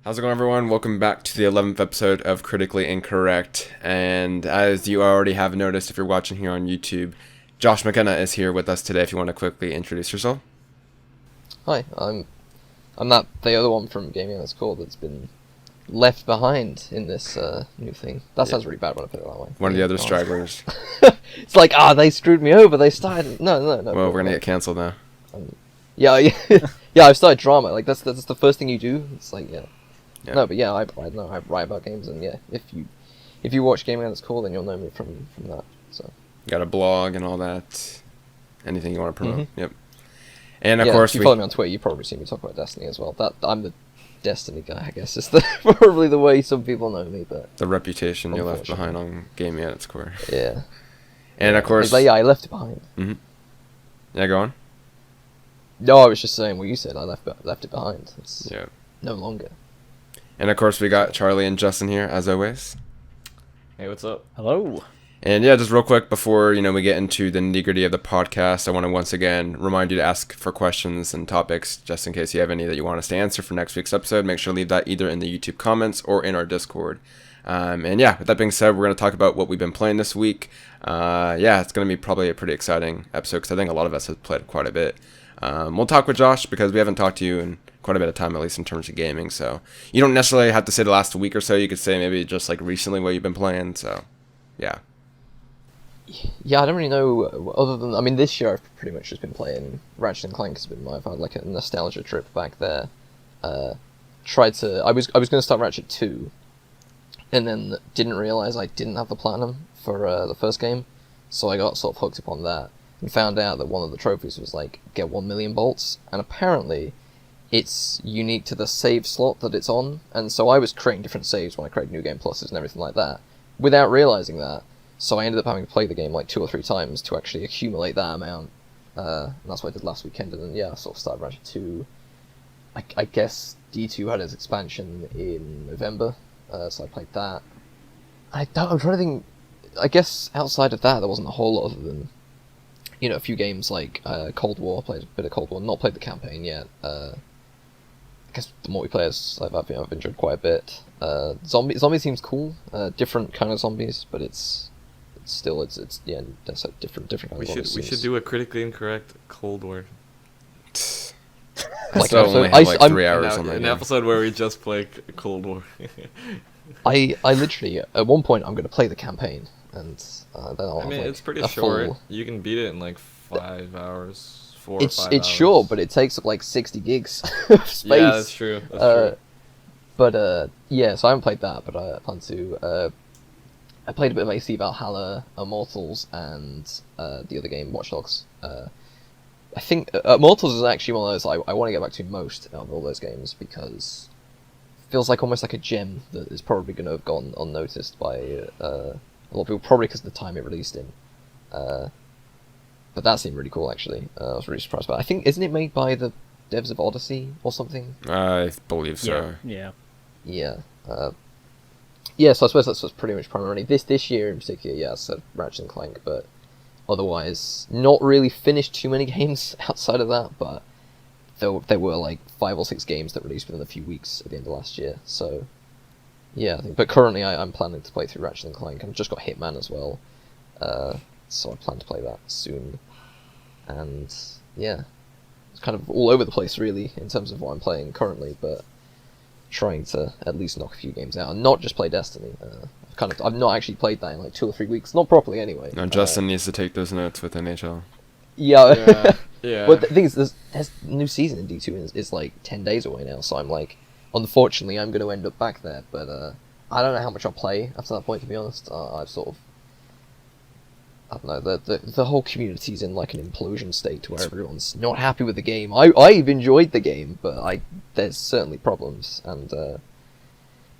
How's it going, everyone? Welcome back to the 11th episode of Critically Incorrect. And as you already have noticed, if you're watching here on YouTube, Josh McKenna is here with us today. If you want to quickly introduce yourself. Hi, I'm the other one from Gaming That's Cool that's been left behind in this new thing. That sounds really bad when I put it that way. One of the other stragglers. It's like, they screwed me over. They started. No. Well, we're gonna get cancelled now. Yeah. I've started drama. Like that's the first thing you do. It's like yeah. No, but yeah, I write about games, and yeah, if you watch Gaming That's Cool, then you'll know me from that. So. You got a blog and all that. Anything you want to promote? Mm-hmm. Yep. And of yeah, course, if you follow me on Twitter, you probably see me talk about Destiny as well. That I'm the Destiny guy, I guess. Is probably the way some people know me, but the reputation you left behind on Gaming at its core. Yeah. And of course, I left it behind. Mm-hmm. Yeah, go on. No, I was just saying what you said. I left it behind. It's no longer. And of course, we got Charlie and Justin here, as always. Hey, what's up? Hello. And yeah, just real quick before we get into the nitty-gritty of the podcast, I want to once again remind you to ask for questions and topics, just in case you have any that you want us to answer for next week's episode. Make sure to leave that either in the YouTube comments or in our Discord. And yeah, with that being said, we're going to talk about what we've been playing this week. It's going to be probably a pretty exciting episode because I think a lot of us have played quite a bit. We'll talk with Josh because we haven't talked to you in quite a bit of time, at least in terms of gaming. So you don't necessarily have to say the last week or so. You could say maybe just like recently what you've been playing. So yeah. Yeah, I don't really know, other than, this year I've pretty much just been playing Ratchet & Clank. I've had like a nostalgia trip back there. I was going to start Ratchet 2, and then didn't realise I didn't have the platinum for the first game, so I got sort of hooked up on that, and found out that one of the trophies was like, get 1 million bolts, and apparently it's unique to the save slot that it's on, and so I was creating different saves when I created New Game Pluses and everything like that, without realising that. So I ended up having to play the game like 2 or 3 times to actually accumulate that amount. And that's what I did last weekend, and then I sort of started Ratchet 2. I guess D2 had its expansion in November, so I played that. I'm trying to think, I guess outside of that there wasn't a whole lot other than, a few games like Cold War. Played a bit of Cold War, not played the campaign yet. I guess the multiplayers I've enjoyed quite a bit. Zombie seems cool, different kind of zombies, but it's that's a different kind of zombies. We should do a critically incorrect Cold War. Like so only have like 3 hours on that. An episode where we just play Cold War. I literally at one point I'm going to play the campain, and then I'll have, it's pretty short. You can beat it in like 5 hours, 4 or 5 hours. It's short, but it takes up like 60 gigs of space. Yeah, that's true. But so I haven't played that, but I plan to. I played a bit of AC Valhalla, Immortals, and the other game, Watch Dogs. I think Immortals is actually one of those I want to get back to most out of all those games, because it feels like almost like a gem that is probably going to have gone unnoticed by a lot of people, probably because of the time it released in. But that seemed really cool, actually. I was really surprised by it. I think, isn't it made by the devs of Odyssey or something? I believe so. Yeah. So I suppose that's what's pretty much primarily this year in particular. I said Ratchet & Clank, but otherwise not really finished too many games outside of that. But there were like 5 or 6 games that released within a few weeks at the end of last year. So I think. But currently, I'm planning to play through Ratchet & Clank. I've just got Hitman as well, so I plan to play that soon. And it's kind of all over the place really in terms of what I'm playing currently, but trying to at least knock a few games out and not just play Destiny. I've not actually played that in like 2 or 3 weeks, not properly anyway. No, Justin needs to take those notes with NHL. Yeah. Well, the thing is, there's new season in D2 is like 10 days away now, so I'm like, unfortunately, I'm going to end up back there. But I don't know how much I'll play after that point, to be honest. I've sort of, I don't know, the whole community's in like an implosion state where everyone's not happy with the game. I've enjoyed the game, but there's certainly problems, and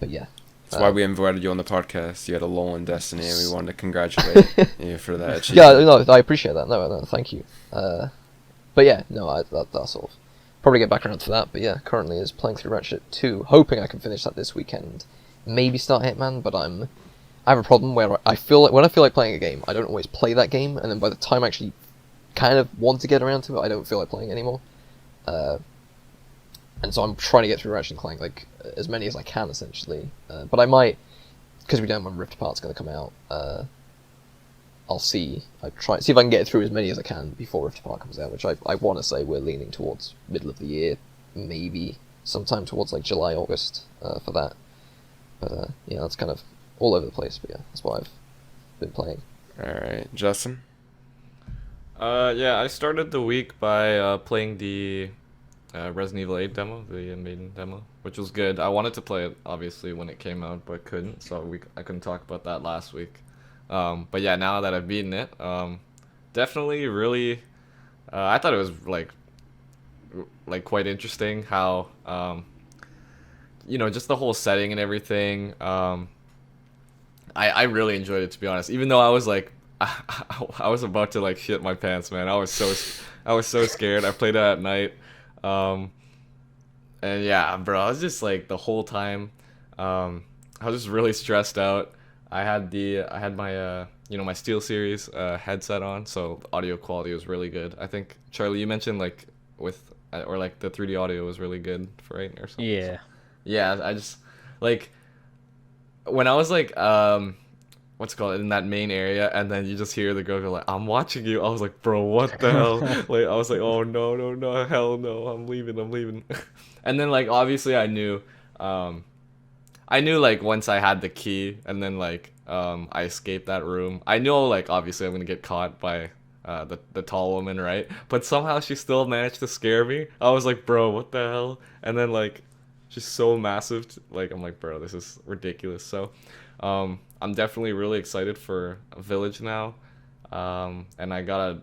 but yeah. That's why we invited you on the podcast. You had a lull in Destiny, and we wanted to congratulate you for that achievement. Yeah, no, I appreciate that. No, thank you. But that's sort of probably get back around to that. But yeah, currently is playing through Ratchet 2, hoping I can finish that this weekend. Maybe start Hitman, but I have a problem where I feel like when I feel like playing a game, I don't always play that game, and then by the time I actually kind of want to get around to it, I don't feel like playing anymore. and so I'm trying to get through Ratchet and Clank like as many as I can essentially. But I might, because we don't know when Rift Apart's going to come out. I'll see. I try see if I can get through as many as I can before Rift Apart comes out, which I want to say we're leaning towards middle of the year, maybe sometime towards like July, August for that. But yeah, that's kind of all over the place. But yeah, that's what I've been playing. All right, Justin. Yeah, I started the week by playing the Resident Evil 8 demo, the maiden demo, which was good. I wanted to play it obviously when it came out, but couldn't, so I couldn't talk about that last week. But yeah, now that I've beaten it, definitely really, I thought it was like quite interesting how just the whole setting and everything. I really enjoyed it, to be honest, even though I was like I was about to like shit my pants, man. I was so scared. I played it at night. And yeah, bro, I was just like the whole time, I was just really stressed out. I had my my SteelSeries headset on, so the audio quality was really good. I think Charlie, you mentioned like or like the 3D audio was really good for it or something. Yeah. Yeah, I just like when I was like what's it called, in that main area, and then you just hear the girl go like, "I'm watching you." I was like, "Bro, what the hell?" Like I was like, "Oh no, no, no, hell no, I'm leaving." And then like obviously I knew like once I had the key, and then like I escaped that room. I know like obviously I'm gonna get caught by the tall woman, right? But somehow she still managed to scare me. I was like, bro, what the hell? And then like she's so massive, like I'm like, bro, this is ridiculous. So I'm definitely really excited for Village now. And I gotta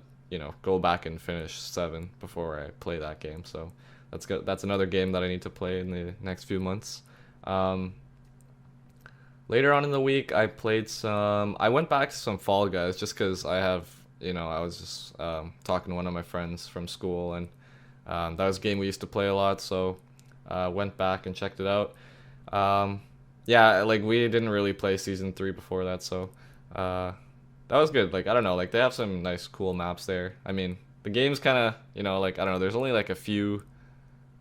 go back and finish 7 before I play that game. So that's good. That's another game that I need to play in the next few months. Later on in the week, I went back to some Fall Guys just because I was just talking to one of my friends from school, and that was a game we used to play a lot, so went back and checked it out. Yeah, like we didn't really play Season 3 before that, so that was good. Like, I don't know, like they have some nice, cool maps there. I mean, the game's kind of, like, I don't know, there's only like a few,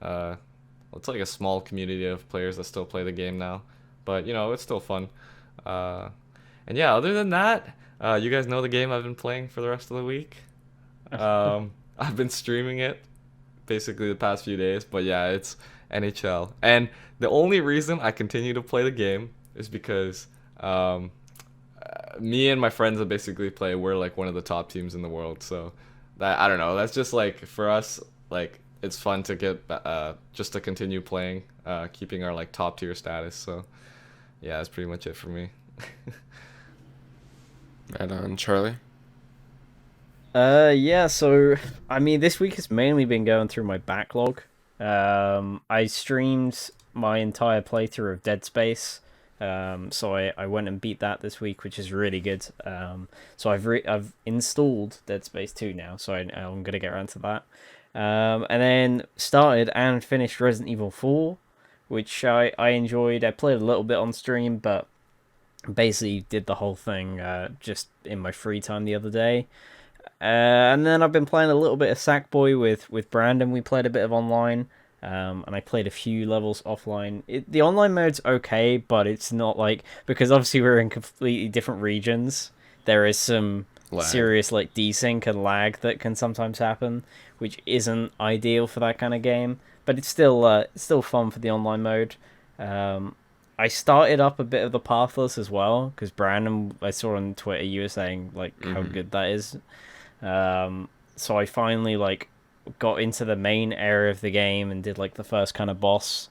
it's like a small community of players that still play the game now. But, it's still fun. And yeah, other than that, you guys know the game I've been playing for the rest of the week. I've been streaming it basically the past few days. But yeah, it's NHL. And the only reason I continue to play the game is because me and my friends that basically play, we're like one of the top teams in the world. So I don't know. That's just like, for us, like, it's fun to get just to continue playing, keeping our like top tier status. So yeah, that's pretty much it for me. Right on, Charlie. Yeah, so I mean this week has mainly been going through my backlog. I streamed my entire playthrough of Dead Space. So I went and beat that this week, which is really good. So I've installed Dead Space 2 now, so I'm gonna get around to that. And then started and finished Resident Evil 4, which I enjoyed. I played a little bit on stream, but basically did the whole thing just in my free time the other day. And then I've been playing a little bit of Sackboy with Brandon. We played a bit of online, and I played a few levels offline. The online mode's okay, but it's not like, because obviously we're in completely different regions, there is some serious like desync and lag that can sometimes happen, which isn't ideal for that kind of game. But it's still fun for the online mode. I started up a bit of the Pathless as well, because Brandon, I saw on Twitter you were saying like how good that is. So I finally like got into the main area of the game and did like the first kind of boss.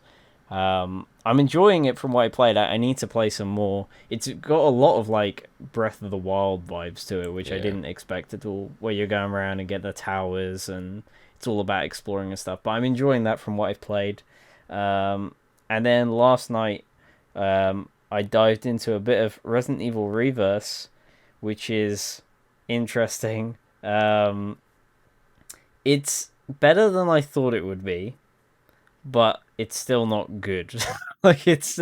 I'm enjoying it from what I played. I need to play some more. It's got a lot of like Breath of the Wild vibes to it, which I didn't expect at all, where you're going around and get the towers and it's all about exploring and stuff. But I'm enjoying that from what I've played. And then last night, I dived into a bit of Resident Evil Reverse, which is interesting. It's better than I thought it would be, but it's still not good. Like it's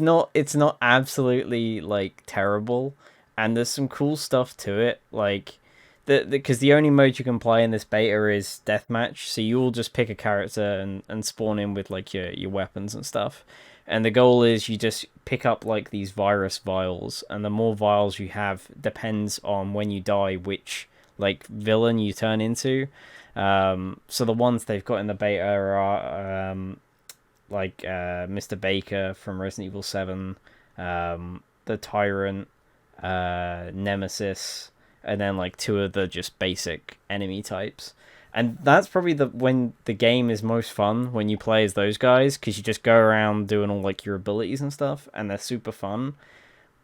not absolutely like terrible, and there's some cool stuff to it. Like because the only mode you can play in this beta is deathmatch, so you all just pick a character and spawn in with like your weapons and stuff. And the goal is you just pick up like these virus vials, and the more vials you have depends on when you die which like villain you turn into. So the ones they've got in the beta are Mr. Baker from Resident Evil 7, the Tyrant, Nemesis, and then like two of the just basic enemy types. And that's probably when the game is most fun, when you play as those guys, because you just go around doing all like your abilities and stuff, and they're super fun.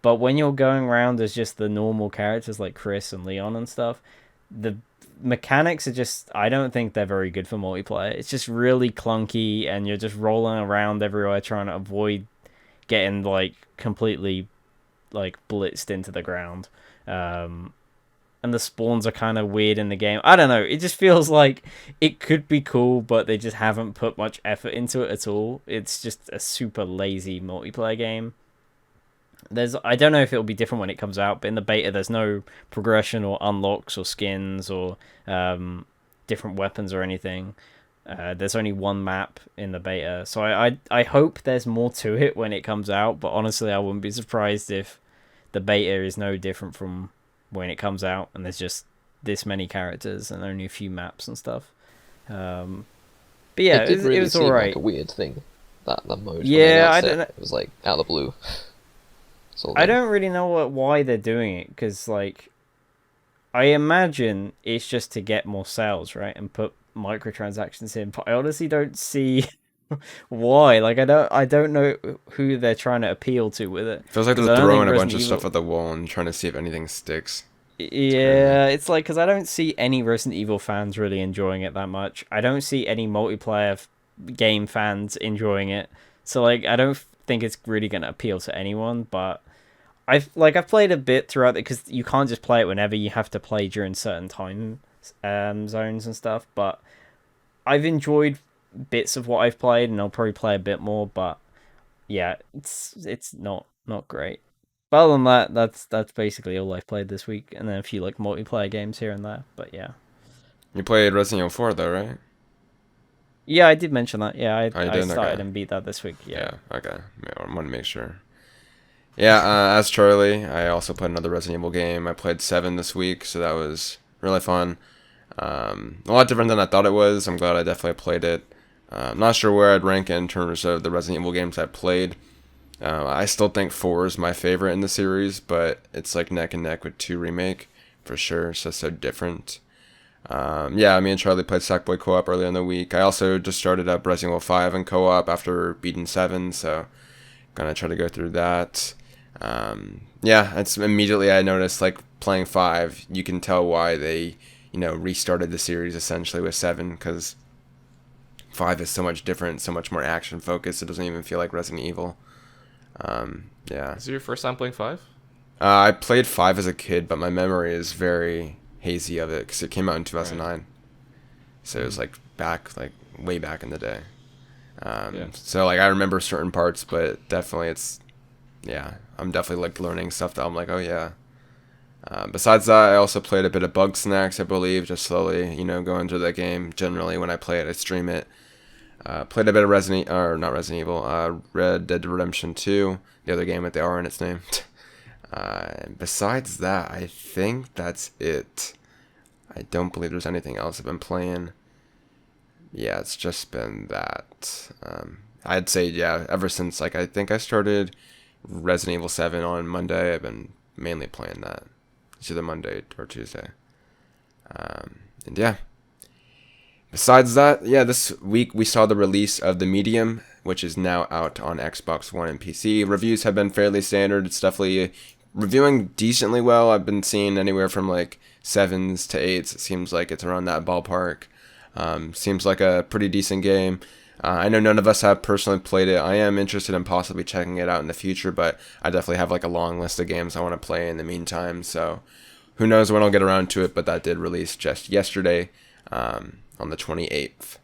But when you're going around as just the normal characters like Chris and Leon and stuff, the mechanics are just, I don't think they're very good for multiplayer. It's just really clunky, and you're just rolling around everywhere trying to avoid getting like completely like blitzed into the ground. And the spawns are kind of weird in the game. I don't know. It just feels like it could be cool, but they just haven't put much effort into it at all. It's just a super lazy multiplayer game. I don't know if it'll be different when it comes out, but in the beta there's no progression or unlocks or skins or different weapons or anything. There's only one map in the beta, so I hope there's more to it when it comes out, but honestly I wouldn't be surprised if the beta is no different from when it comes out and there's just this many characters and only a few maps and stuff. But yeah, it really was seem alright. like a weird thing, that mode. Yeah, I don't know. It was like out of the blue. I don't really know why they're doing it, because like I imagine it's just to get more sales, right, and put microtransactions in. But I honestly don't see why. Like I don't know who they're trying to appeal to with it. Feels like they're throwing a bunch of stuff at the wall and trying to see if anything sticks. Yeah, it's like, because I don't see any Resident Evil fans really enjoying it that much. I don't see any multiplayer game fans enjoying it. So like I don't think it's really going to appeal to anyone, but I've played a bit throughout it, because you can't just play it whenever, you have to play during certain time zones and stuff, but I've enjoyed bits of what I've played, and I'll probably play a bit more, but yeah, it's not great. But other than that, that's basically all I've played this week, and then a few like multiplayer games here and there, but yeah. You played Resident Evil 4 though, right? Yeah, I did mention that. Yeah, I started okay. and beat that this week. Yeah. Okay. I want to make sure. Yeah, as Charlie, I also played another Resident Evil game. I played 7 this week, so that was really fun. A lot different than I thought it was. I'm glad I definitely played it. I'm not sure where I'd rank it in terms of the Resident Evil games I've played. I still think 4 is my favorite in the series, but it's like neck and neck with 2 Remake, for sure. So different. Yeah, me and Charlie played Sackboy co-op earlier in the week. I also just started up Resident Evil 5 in co-op after beating 7, so gonna try to go through that. Yeah, it's immediately I noticed, like, playing 5, you can tell why they, restarted the series essentially with 7, because 5 is so much different, so much more action focused. It doesn't even feel like Resident Evil. Yeah. Is it your first time playing 5? I played 5 as a kid, but my memory is very hazy of it because it came out in 2009. Right. So it was like way back in the day. Yeah. So like I remember certain parts, but definitely I'm definitely like learning stuff that I'm like, oh yeah. Besides that, I also played a bit of Bug Snacks, I believe, just slowly, going through that game. Generally, when I play it, I stream it. Played a bit of Red Dead Redemption 2, the other game with the R in its name. Besides that, I think that's it. I don't believe there's anything else I've been playing. Yeah, it's just been that. I'd say, ever since, I think I started Resident Evil 7 on Monday, I've been mainly playing that. It's either Monday or Tuesday. And yeah. Besides that, this week we saw the release of The Medium, which is now out on Xbox One and PC. Reviews have been fairly standard. It's definitely reviewing decently well. I've been seeing anywhere from 7s to 8s. It seems like it's around that ballpark. Seems like a pretty decent game. I know none of us have personally played it. I am interested in possibly checking it out in the future, but I definitely have a long list of games I want to play in the meantime. So who knows when I'll get around to it, but that did release just yesterday on the 28th.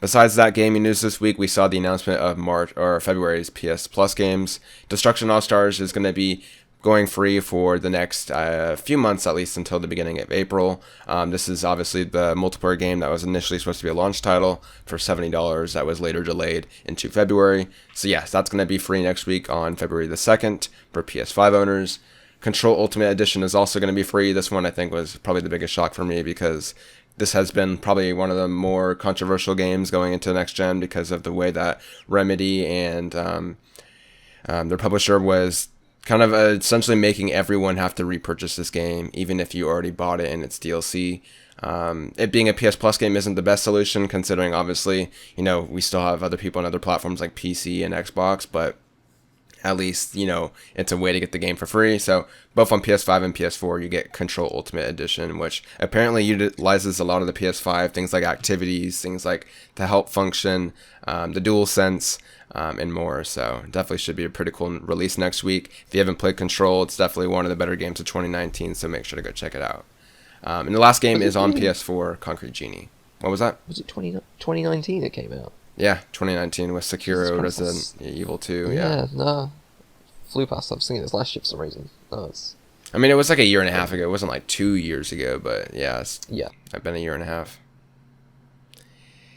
Besides that gaming news this week, we saw the announcement of February's PS Plus games. Destruction All Stars is going to be going free for the next few months, at least until the beginning of April. This is obviously the multiplayer game that was initially supposed to be a launch title for $70 that was later delayed into February. So yes, that's going to be free next week on February the 2nd for PS5 owners. Control Ultimate Edition is also going to be free. This one I think was probably the biggest shock for me because this has been probably one of the more controversial games going into the next gen because of the way that Remedy and their publisher was kind of essentially making everyone have to repurchase this game, even if you already bought it in its DLC. It being a PS Plus game isn't the best solution, considering obviously, we still have other people on other platforms like PC and Xbox, but at least, it's a way to get the game for free. So both on PS5 and PS4, you get Control Ultimate Edition, which apparently utilizes a lot of the PS5, things like activities, things like the help function, the DualSense, and more. So definitely should be a pretty cool release next week. If you haven't played Control, it's definitely one of the better games of 2019, so make sure to go check it out. And the last game is on PS4, Concrete Genie. What was that? Was it 2019 it came out? Yeah, 2019 with Sekiro, Resident Evil 2. Yeah, no. Flew past. I was thinking this last year for some reason. No, it's... I mean, it was like a year and a half ago. It wasn't like 2 years ago, but yeah, it's been a year and a half.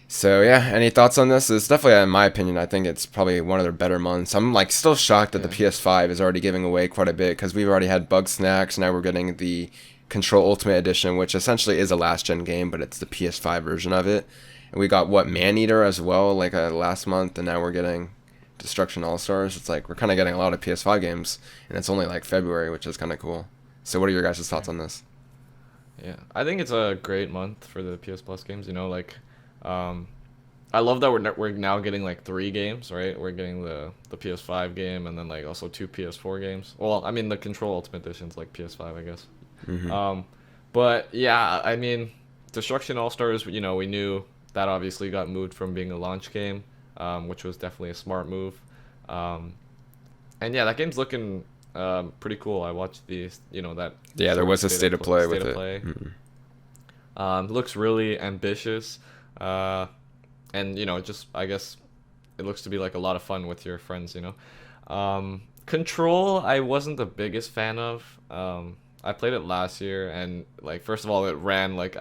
So yeah, any thoughts on this? It's definitely, in my opinion, I think it's probably one of their better months. I'm like still shocked that the PS5 is already giving away quite a bit because we've already had Bug Snacks. Now we're getting the Control Ultimate Edition, which essentially is a last gen game, but it's the PS5 version of it. And we got Maneater as well, like last month, and now we're getting Destruction All Stars. It's like we're kind of getting a lot of PS5 games, and it's only like February, which is kind of cool. So what are your guys' thoughts on this? Yeah, I think it's a great month for the PS Plus games. I love that we're now getting like 3 games, right? We're getting the PS5 game and then like also 2 PS4 games. Well, I mean the Control Ultimate Edition's like PS5, I guess. Mm-hmm. But yeah, I mean Destruction All Stars. We knew that obviously got moved from being a launch game, which was definitely a smart move. And yeah, that game's looking pretty cool. I watched that. Yeah, there was a state of play with it. Mm-hmm. Looks really ambitious, and just I guess it looks to be like a lot of fun with your friends. Control, I wasn't the biggest fan of. I played it last year, and like first of all, it ran like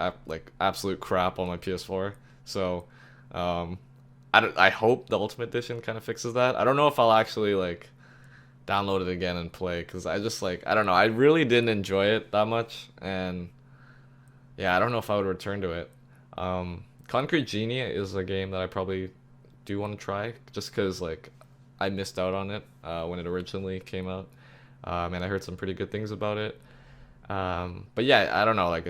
absolute crap on my PS4. So, I hope the Ultimate Edition kind of fixes that. I don't know if I'll actually like download it again and play because I just I don't know. I really didn't enjoy it that much, and yeah, I don't know if I would return to it. Concrete Genie is a game that I probably do want to try just because like I missed out on it when it originally came out, and I heard some pretty good things about it. But yeah, I don't know. Like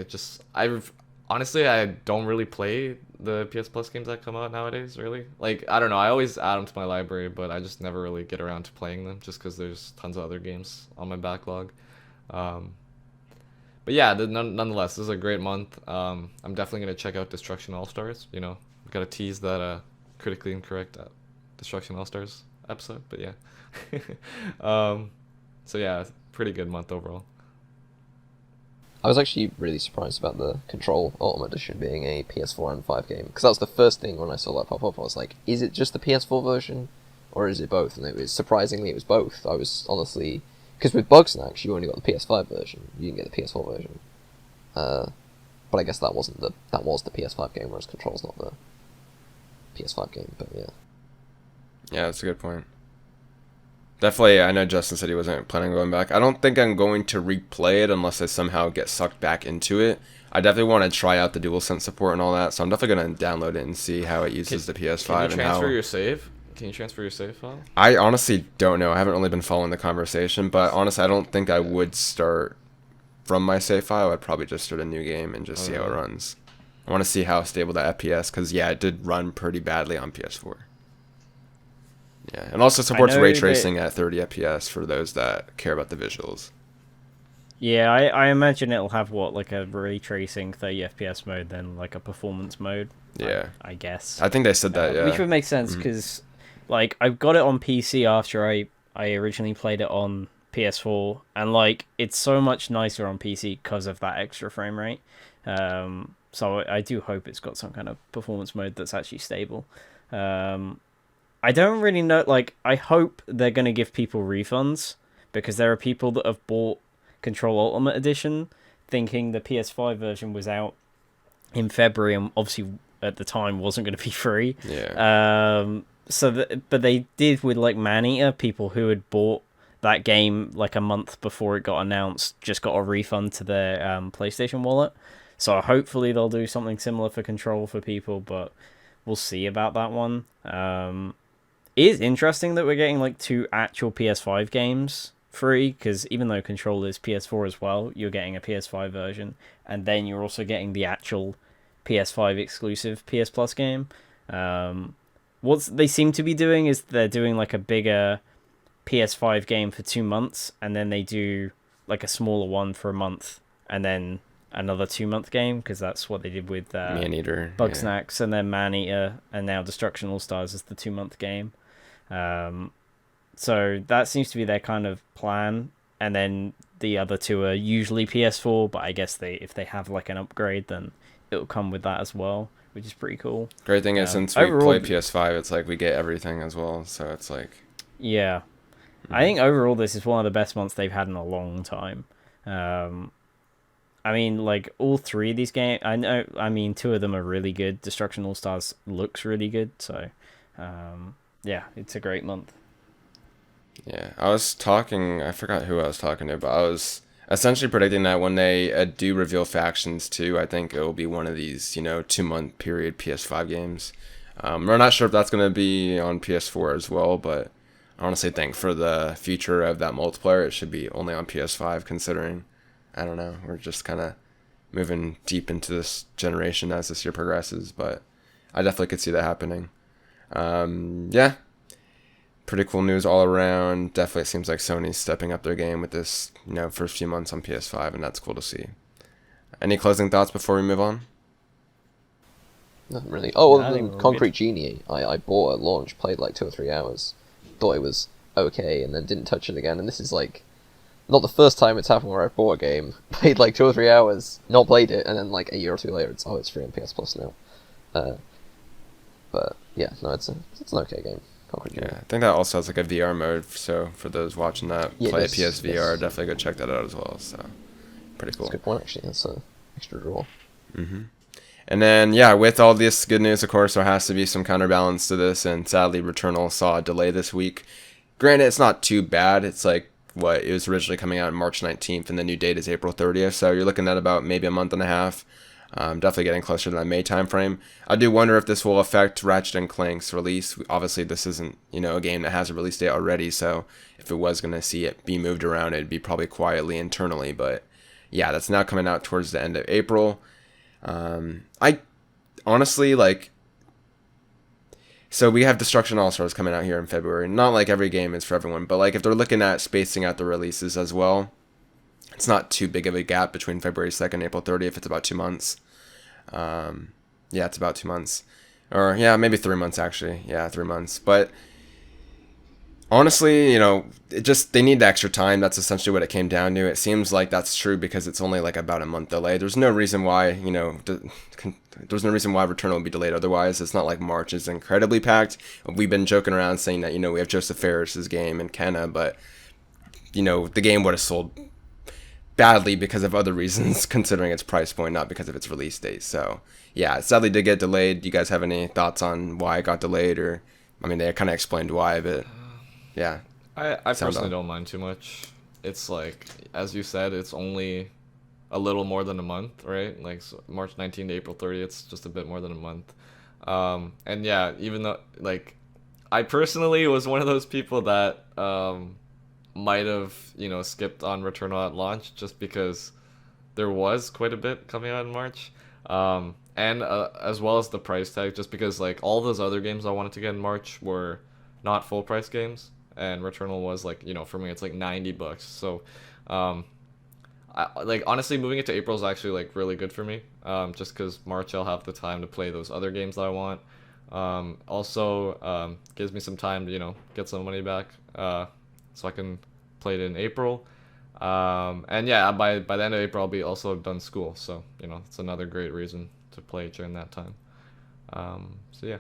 honestly, I don't really play the PS Plus games that come out nowadays, really. Like, I don't know, I always add them to my library, but I just never really get around to playing them, just because there's tons of other games on my backlog. But yeah, nonetheless, this is a great month. I'm definitely going to check out Destruction All-Stars, I've got to tease that critically incorrect Destruction All-Stars episode, but yeah. So yeah, pretty good month overall. I was actually really surprised about the Control Ultimate Edition being a PS4 and 5 game, because that was the first thing when I saw that pop up. I was like, is it just the PS4 version, or is it both? And it was surprisingly it was both. I was honestly, because with Bugsnax you only got the PS5 version, you didn't get the PS4 version. But I guess that was the PS5 game, whereas Control's not the PS5 game. But yeah. Yeah, that's a good point. Definitely, I know Justin said he wasn't planning on going back. I don't think I'm going to replay it unless I somehow get sucked back into it. I definitely want to try out the DualSense support and all that, so I'm definitely going to download it and see how it uses the PS5. Can you transfer your save? Can you transfer your save file? I honestly don't know. I haven't really been following the conversation, but honestly, I don't think I would start from my save file. I'd probably just start a new game and just see how it runs. I want to see how stable that FPS, because yeah, it did run pretty badly on PS4. Yeah, and also supports ray tracing at 30 FPS for those that care about the visuals. Yeah, I imagine it'll have like a ray tracing 30 FPS mode, then like a performance mode. Yeah, I guess. I think they said that. Yeah, which would make sense because, like, I've got it on PC after I originally played it on PS4, and like it's so much nicer on PC because of that extra frame rate. So I do hope it's got some kind of performance mode that's actually stable. I don't really know, like, I hope they're going to give people refunds, because there are people that have bought Control Ultimate Edition thinking the PS5 version was out in February and obviously at the time wasn't going to be free. Yeah. But they did with like Maneater, people who had bought that game like a month before it got announced just got a refund to their PlayStation wallet. So hopefully they'll do something similar for Control for people, but we'll see about that one. It is interesting that we're getting like 2 actual PS5 games free, because even though Control is PS4 as well, you're getting a PS5 version, and then you're also getting the actual PS5 exclusive PS Plus game. What they seem to be doing is they're doing like a bigger PS5 game for 2 months, and then they do like a smaller one for a month, and then another 2-month game, because that's what they did with Maneater, Bugsnax, and then Maneater, and now Destruction All Stars is the 2-month game. So that seems to be their kind of plan, and then the other 2 are usually PS4, but I guess if they have like an upgrade, then it'll come with that as well, which is pretty cool. Great thing is, since we play PS5, it's like we get everything as well, so it's like... Yeah. I think overall this is one of the best months they've had in a long time. I mean, like, all 3 of these games, 2 of them are really good. Destruction All Stars looks really good, so, yeah, it's a great month. Yeah, I forgot who I was talking to, but I was essentially predicting that when they do reveal factions too, I think it will be one of these, 2-month period PS5 games. We're not sure if that's going to be on PS4 as well, but I honestly think for the future of that multiplayer, it should be only on PS5, considering, I don't know, we're just kind of moving deep into this generation as this year progresses, but I definitely could see that happening. Yeah. Pretty cool news all around. Definitely seems like Sony's stepping up their game with this, first few months on PS5, and that's cool to see. Any closing thoughts before we move on? Nothing really. Oh, other than Concrete Genie, I bought at launch, played like 2 or 3 hours, thought it was okay, and then didn't touch it again. And this is like not the first time it's happened where I've bought a game, played like 2 or 3 hours, not played it, and then like a year or 2 later, it's free on PS Plus now. But yeah, no, it's an okay game. Yeah, I think that also has like a VR mode, so for those watching that play PSVR, definitely go check that out as well. So pretty cool. That's a good point, actually. That's an extra draw. And then, yeah, with all this good news, of course, there has to be some counterbalance to this, and sadly, Returnal saw a delay this week. Granted, it's not too bad. It's like, it was originally coming out on March 19th, and the new date is April 30th, so you're looking at about maybe a month and a half. Definitely getting closer to that May timeframe. I do wonder if this will affect Ratchet & Clank's release. Obviously, this isn't, a game that has a release date already, so if it was going to see it be moved around, it'd be probably quietly internally, but yeah, that's now coming out towards the end of April. I honestly, so we have Destruction All-Stars coming out here in February. Not like every game is for everyone, but like if they're looking at spacing out the releases as well, it's not too big of a gap between February 2nd and April 30th. It's about 2 months. Yeah, it's about 2 months. Or, yeah, maybe 3 months, actually. Yeah, 3 months. But honestly, they need the extra time. That's essentially what it came down to. It seems like that's true because it's only like about a month delay. There's no reason why, there's no reason why Returnal would be delayed otherwise. It's not like March is incredibly packed. We've been joking around saying that, we have Joseph Ferris's game and Kenna, but, the game would have sold badly because of other reasons, considering its price point, not because of its release date. So, yeah, it sadly did get delayed. Do you guys have any thoughts on why it got delayed? Or, they kind of explained why, but yeah. I personally don't mind too much. It's like, as you said, it's only a little more than a month, right? Like March 19th to April 30th, it's just a bit more than a month. And yeah, even though, I personally was one of those people that might have, skipped on Returnal at launch just because there was quite a bit coming out in March. And as well as the price tag, just because all those other games I wanted to get in March were not full price games, and Returnal was for me it's like $90. So honestly, moving it to April is actually really good for me, just because March I'll have the time to play those other games that I want. Also gives me some time to get some money back, so I can play it in April. And yeah, by the end of April I'll be also done school, so it's another great reason to play during that time. So yeah.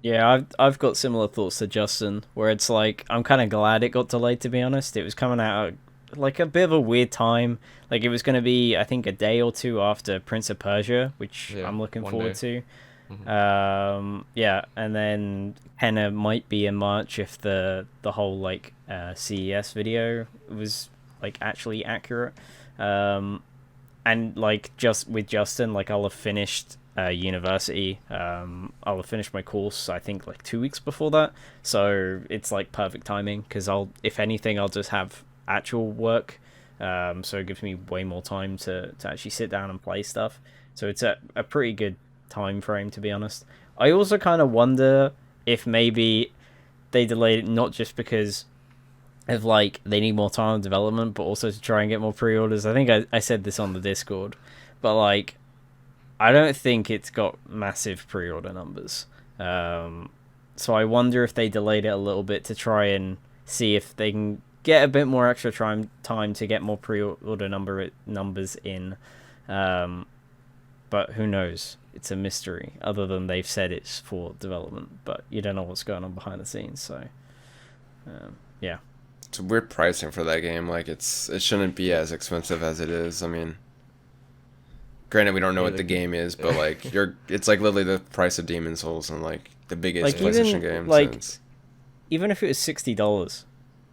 Yeah, I've got similar thoughts to Justin, where it's like I'm kind of glad it got delayed. To be honest, it was coming out at, like a bit of a weird time. Like it was going to be, I think, a day or two after Prince of Persia, which Yeah, I'm looking one forward day. to. Hmm. Yeah, and then Henna might be in March if the whole like CES video was like actually accurate. Um, and like just with Justin, like I'll have finished university. I'll have finished my course. I think like 2 weeks before that, so it's like perfect timing because if anything, I'll just have actual work. So it gives me way more time to actually sit down and play stuff. So it's a pretty good time frame, to be honest. I also kind of wonder if maybe they delayed it not just because of like they need more time on development, but also to try and get more pre-orders. I think I said this on the Discord, but like I don't think it's got massive pre-order numbers. So I wonder if they delayed it a little bit to try and see if they can get a bit more extra time to get more pre-order numbers in. Um, but who knows? It's a mystery. Other than they've said it's for development, but you don't know what's going on behind the scenes. So yeah. It's weird pricing for that game. Like it shouldn't be as expensive as it is. I mean, granted we don't know Yeah, what the game is, but like it's like literally the price of Demon Souls and like the biggest Like PlayStation even game like since. even if it was $60,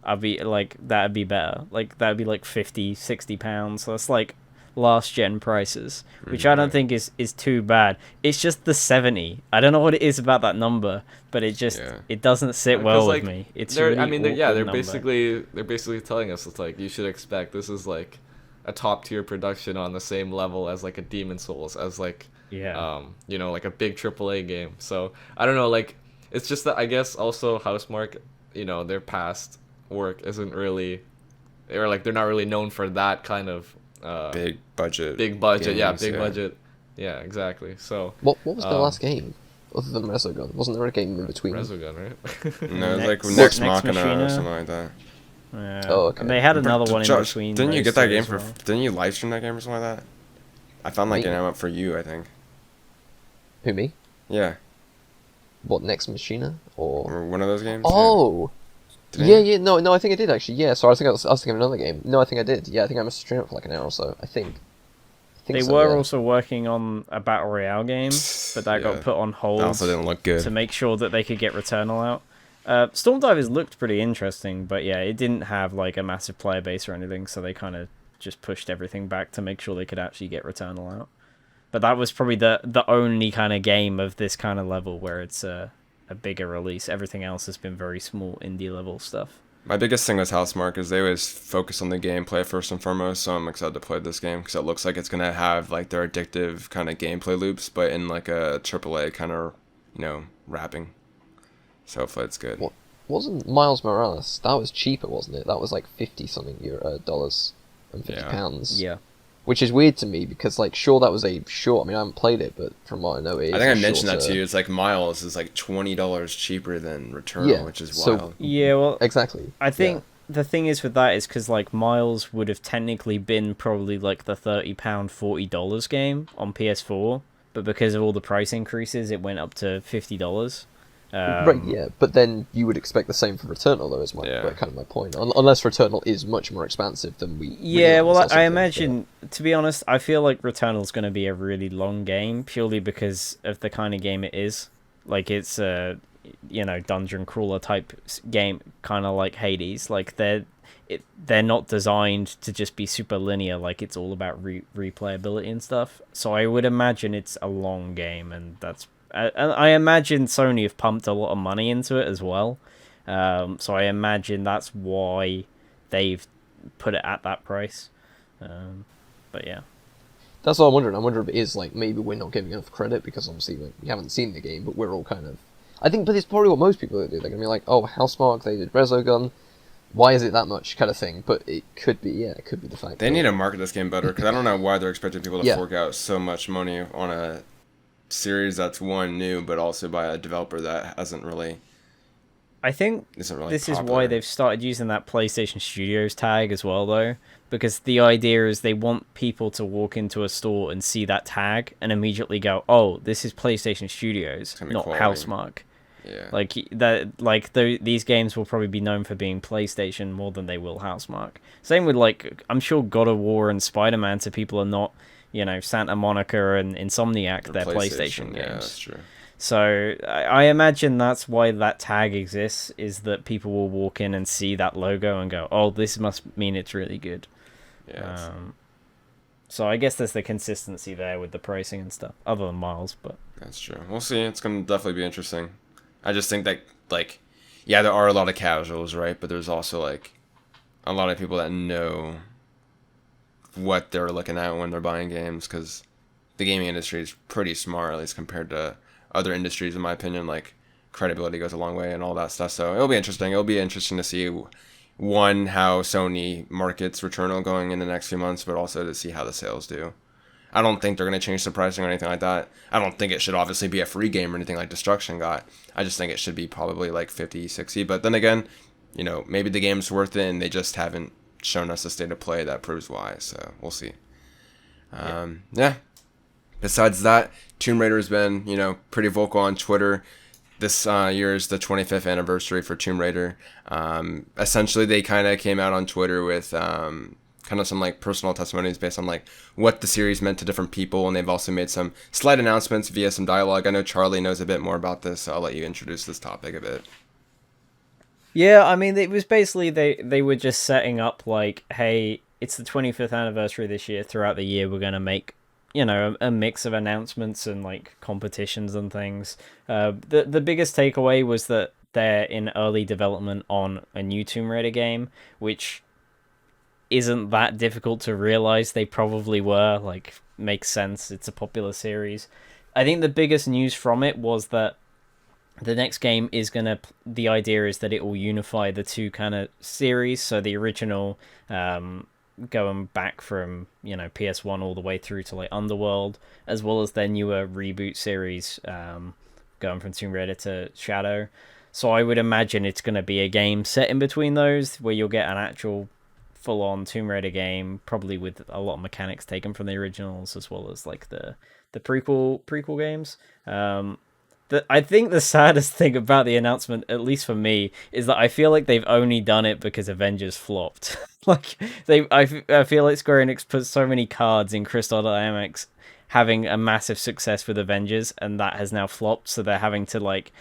I'd be like that'd be better. Like that'd be like 50, £60. So that's like last gen prices, which I don't Right. think is too bad. It's just the 70. I don't know what it is about that number, but Yeah. it doesn't sit Because well with like me. It's a they're, I really mean, yeah, awkward number. they're basically telling us it's like you should expect this is like a top tier production on the same level as like a Demon Souls, as like Yeah. like a big AAA game. So I don't know, like it's just that I guess also Housemarque, their past work isn't really, or like they're not really known for that kind of Big budget. big budget, yeah, games, big yeah. budget, yeah, exactly. So What was their um, last game other than Resogun? Wasn't there a game in between? Resogun, right? No, it's like Next Next Machina Machina. or something like that. Yeah. Oh, okay. And they had But another one in Josh, between. didn't you those get that two game as for? well. Didn't you live stream that game or something like that? I found that Me? game out for you, I think. Who, me? Yeah, What, Next Machina? Or... or one of those games. Oh! Did Yeah, you? yeah, no, I think I did actually. Yeah, sorry, I was thinking of another game. No, I think I did. Yeah, I think I must stream it for like an hour or so. I think. They so, were yeah. also working on a battle royale game, but that Yeah. got put on hold That also didn't look good. to make sure that they could get Returnal out. Stormdivers looked pretty interesting, but yeah, it didn't have like a massive player base or anything, so they kind of just pushed everything back to make sure they could actually get Returnal out. But that was probably the only kind of game of this kind of level where it's a bigger release. Everything else has been very small indie level stuff. My biggest thing with Housemarque is they always focus on the gameplay first and foremost, so I'm excited to play this game because it looks like it's gonna have like their addictive kind of gameplay loops, but in like a AAA kind of, wrapping. So hopefully it's good. What wasn't Miles Morales? That was cheaper, wasn't it? That was like 50 something dollars and 50 Yeah. pounds. Yeah. Which is weird to me because like sure that was a short. I mean I haven't played it, but from what I know it is. I think I a mentioned that shorter- to you. It's like Miles is like $20 cheaper than Returnal, Yeah, which is so- wild. Yeah, well, Exactly. I think the thing is with that is because like Miles would have technically been probably like the £30, $40 game on PS4, but because of all the price increases, it went up to $50. Right, yeah, but then you would expect the same for Returnal, though, is Yeah. kind of my point. Unless Returnal is much more expansive than we. Yeah, realise well, or I something, imagine, to be honest, I feel like Returnal's going to be a really long game purely because of the kind of game it is. Like, it's a, dungeon crawler type game, kind of like Hades. Like, they're not designed to just be super linear. Like, it's all about replayability and stuff. So I would imagine it's a long game, and that's. And I imagine Sony have pumped a lot of money into it as well. So I imagine that's why they've put it at that price. But yeah. That's what I'm wondering. I'm wondering if it is like maybe we're not giving enough credit because obviously like, we haven't seen the game, but we're all kind of. I think, but it's probably what most people do. They're gonna be like, "Oh, Housemarque, they did Resogun. Why is it that much?" kind of thing. But it could be, it could be the fact. They that, need to market this game better because I don't know why they're expecting people to Yeah. fork out so much money on a series that's one new, but also by a developer that hasn't really I think isn't really. this is popular. why they've started using that PlayStation Studios tag as well, though. Because the idea is they want people to walk into a store and see that tag and immediately go, "Oh, this is PlayStation Studios, gonna be not quality. Housemarque." Yeah. These games will probably be known for being PlayStation more than they will Housemark. Same with like, I'm sure God of War and Spider-Man to people are not, Santa Monica and Insomniac, they're PlayStation games. Yeah, that's true. So I imagine that's why that tag exists, is that people will walk in and see that logo and go, oh, this must mean it's really good. Yeah. So I guess there's the consistency there with the pricing and stuff, other than Miles, but... That's true. We'll see. It's going to definitely be interesting. I just think that, like, yeah, there are a lot of casuals, right? But there's also, like, a lot of people that know what they're looking at when they're buying games, because the gaming industry is pretty smart, at least compared to other industries, in my opinion. Like, credibility goes a long way and all that stuff. So it'll be interesting. It'll be interesting to see, one, how Sony markets Returnal going in the next few months, but also to see how the sales do. I don't think they're going to change the pricing or anything like that. I don't think it should obviously be a free game or anything like Destruction got. I just think it should be probably like 50, 60. But then again, maybe the game's worth it and they just haven't shown us a state of play that proves why. So we'll see. Yeah. Besides that, Tomb Raider has been, pretty vocal on Twitter. This year is the 25th anniversary for Tomb Raider. Essentially, they kind of came out on Twitter with kind of some like personal testimonies based on like what the series meant to different people, and they've also made some slight announcements via some dialogue. I know Charlie knows a bit more about this, so I'll let you introduce this topic a bit. Yeah, I mean, it was basically they were just setting up like, hey, it's the 25th anniversary this year. Throughout the year, we're gonna make a mix of announcements and like competitions and things. The biggest takeaway was that they're in early development on a new Tomb Raider game, which isn't that difficult to realize. They probably were, like, makes sense. It's a popular series. I think the biggest news from it was that the next game is the idea is that it will unify the two kind of series. So the original, going back from, PS1 all the way through to like Underworld, as well as their newer reboot series, going from Tomb Raider to Shadow. So I would imagine it's going to be a game set in between those, where you'll get an actual full-on Tomb Raider game, probably with a lot of mechanics taken from the originals, as well as like the prequel games. I think the saddest thing about the announcement, at least for me, is that I feel like they've only done it because Avengers flopped. Like I feel like Square Enix put so many cards in Crystal Dynamics having a massive success with Avengers, and that has now flopped. So they're having to like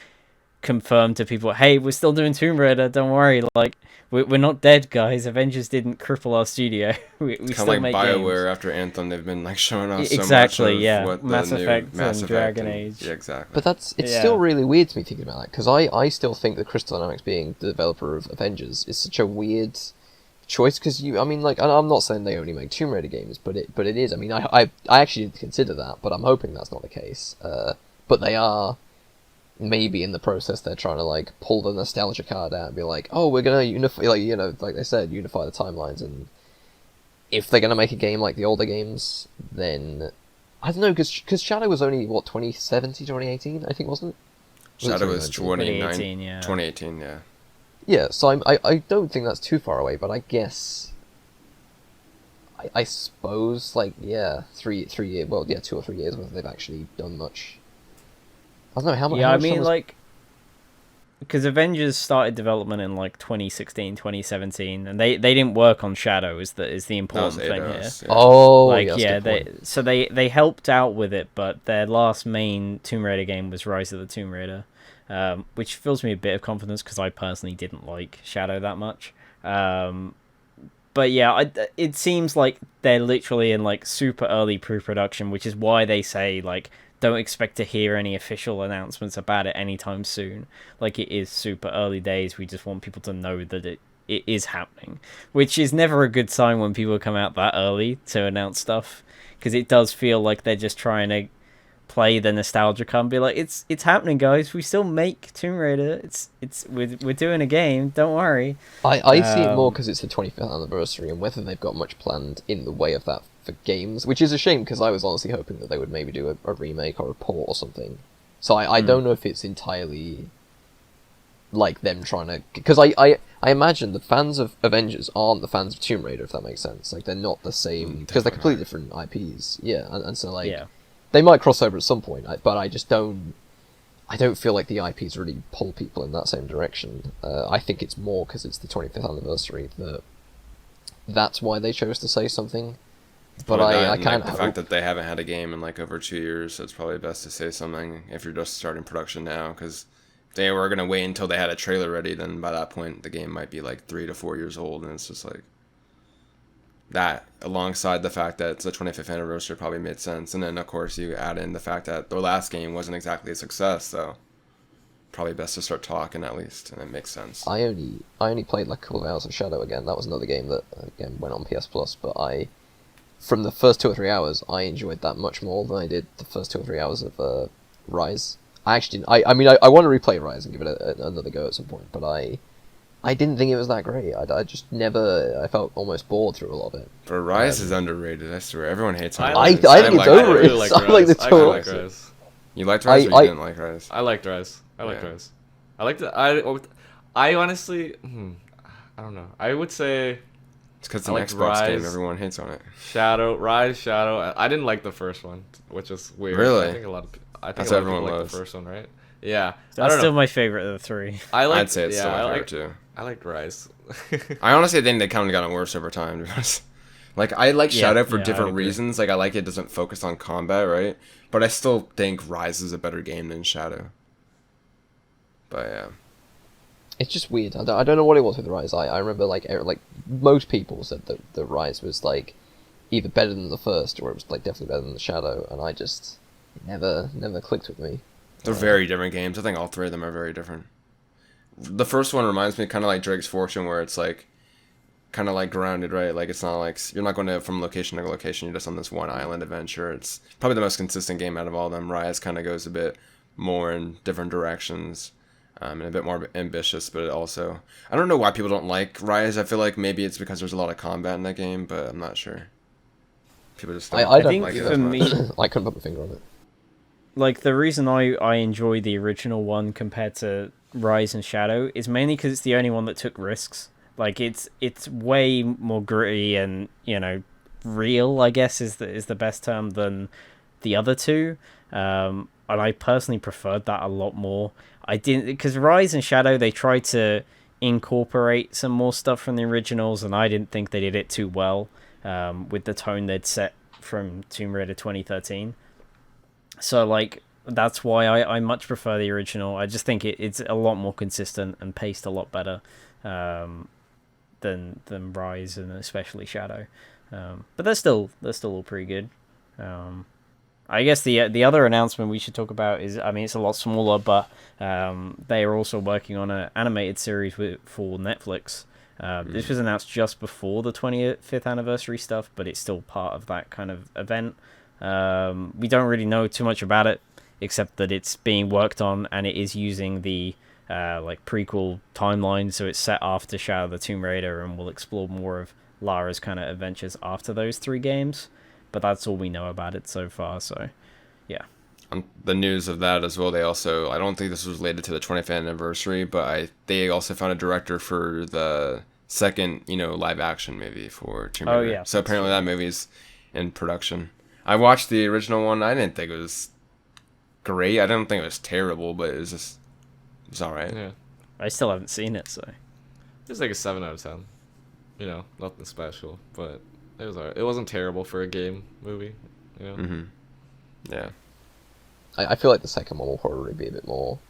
confirm to people, hey, we're still doing Tomb Raider, don't worry, like we're not dead, guys. Avengers didn't cripple our studio. we still like make BioWare games. After Anthem, they've been like showing us exactly, so much yeah. of what Mass the new Effect Mass and Effect Dragon Age. Yeah, exactly. But it's still really weird to me thinking about that, because I still think that Crystal Dynamics being the developer of Avengers is such a weird choice, because I'm not saying they only make Tomb Raider games, but it is. I mean, I actually did consider that, but I'm hoping that's not the case. But they are. Maybe in the process they're trying to like pull the nostalgia card out and be like, oh, we're gonna unify, like they said, unify the timelines. And if they're gonna make a game like the older games, then I don't know, because Shadow was only 2017, 2018, I think, wasn't it? Shadow was 2018, yeah. 2018, yeah. Yeah, so I don't think that's too far away, but I guess I suppose 3 years, well, yeah, 2 or 3 years, whether they've actually done much. I don't know how much. Yeah, I mean, like, because Avengers started development in like 2016, 2017, and they didn't work on Shadow is the important thing here. Yeah. Oh, like, yeah, they helped out with it, but their last main Tomb Raider game was Rise of the Tomb Raider, which fills me a bit of confidence because I personally didn't like Shadow that much. But yeah, it seems like they're literally in like super early pre-production, which is why they say like, don't expect to hear any official announcements about it anytime soon. Like, it is super early days. We just want people to know that it is happening, which is never a good sign when people come out that early to announce stuff, because it does feel like they're just trying to play the nostalgia card and be like, it's happening, guys. We still make Tomb Raider. We're doing a game. Don't worry. I see it more because it's the 25th anniversary, and whether they've got much planned in the way of that for games, which is a shame, because I was honestly hoping that they would maybe do a remake or a port or something. So I don't know if it's entirely like them trying to, because I imagine the fans of Avengers aren't the fans of Tomb Raider, if that makes sense. Like, they're not the same, because they're completely different IPs. Yeah, and so like, yeah, they might cross over at some point, but I just don't. I don't feel like the IPs really pull people in that same direction. I think it's more because it's the 25th anniversary that's why they chose to say something. But I kind of the fact that they haven't had a game in like over 2 years, so it's probably best to say something if you're just starting production now, because they were gonna wait until they had a trailer ready. Then by that point, the game might be like 3 to 4 years old, and it's just like that. Alongside the fact that it's the 25th anniversary, probably made sense. And then of course you add in the fact that their last game wasn't exactly a success, so probably best to start talking at least, and it makes sense. I only played like a couple of hours of Shadow again. That was another game that again went on PS Plus, but from the first 2 or 3 hours, I enjoyed that much more than I did the first 2 or 3 hours of Rise. I actually didn't. I want to replay Rise and give it another go at some point, but I didn't think it was that great. I just never. I felt almost bored through a lot of it. But Rise is underrated. I swear, everyone hates on I Rise. think it's overrated. really I like the I total like opposite. Rise. You liked Rise, or you didn't like Rise? I liked Rise. I liked Yeah. Rise. I liked it. I honestly, I don't know. I would say It's because it's I an liked Xbox game. Rise. Everyone hates on it. Shadow. I didn't like the first one, which is weird. Really? I think a lot of That's people what everyone like loves. the first one, right? Yeah. I That's don't still know. my favorite of the three. I'd say it's still my I favorite like, too. I liked Rise. I honestly think they kind of gotten worse over time. To be honest. Like I like Yeah, Shadow for yeah, I different agree. reasons. Like I like it doesn't focus on combat, right? But I still think Rise is a better game than Shadow. But yeah. It's just weird. I don't know what it was with Rise. I remember like most people said that the Rise was like either better than the first or it was like definitely better than the Shadow, and I just it never clicked with me. They're very different games. I think all three of them are very different. The first one reminds me kind of like Drake's Fortune, where it's like kind of like grounded, right? Like it's not like you're not going to from location to location. You're just on this one island adventure. It's probably the most consistent game out of all of them. Rise kind of goes a bit more in different directions, and a bit more ambitious. But it also, I don't know why people don't like Rise. I feel like maybe it's because there's a lot of combat in that game, but I'm not sure. People just don't I don't think like it for as much. me- I couldn't put my finger on it. Like, the reason I enjoy the original one compared to Rise and Shadow is mainly because it's the only one that took risks. Like, it's way more gritty and, you know, real, I guess is the best term, than the other two. And I personally preferred that a lot more. I didn't, because Rise and Shadow, they tried to incorporate some more stuff from the originals, and I didn't think they did it too well, with the tone they'd set from Tomb Raider 2013. So, like, that's why I much prefer the original. I just think it's a lot more consistent and paced a lot better than Rise and especially Shadow. But they're still all pretty good. I guess the other announcement we should talk about is, I mean, it's a lot smaller, but they are also working on an animated series for Netflix. This was announced just before the 25th anniversary stuff, but it's still part of that kind of event. We don't really know too much about it, except that it's being worked on and it is using the like prequel timeline, so it's set after Shadow of the Tomb Raider and will explore more of Lara's kind of adventures after those three games. But that's all we know about it so far, so yeah. On the news of that as well, they also, I don't think this was related to the 25th anniversary, but they also found a director for the second, live action movie for Tomb Raider. Oh, yeah. So apparently that movie's in production. I watched the original one. I didn't think it was great. I don't think it was terrible, but it was alright. Yeah. I still haven't seen it, so It's like a 7 out of 10. Nothing special, but it was alright. It wasn't terrible for a game movie. Mm-hmm. Yeah. I feel like the second one will probably be a bit more,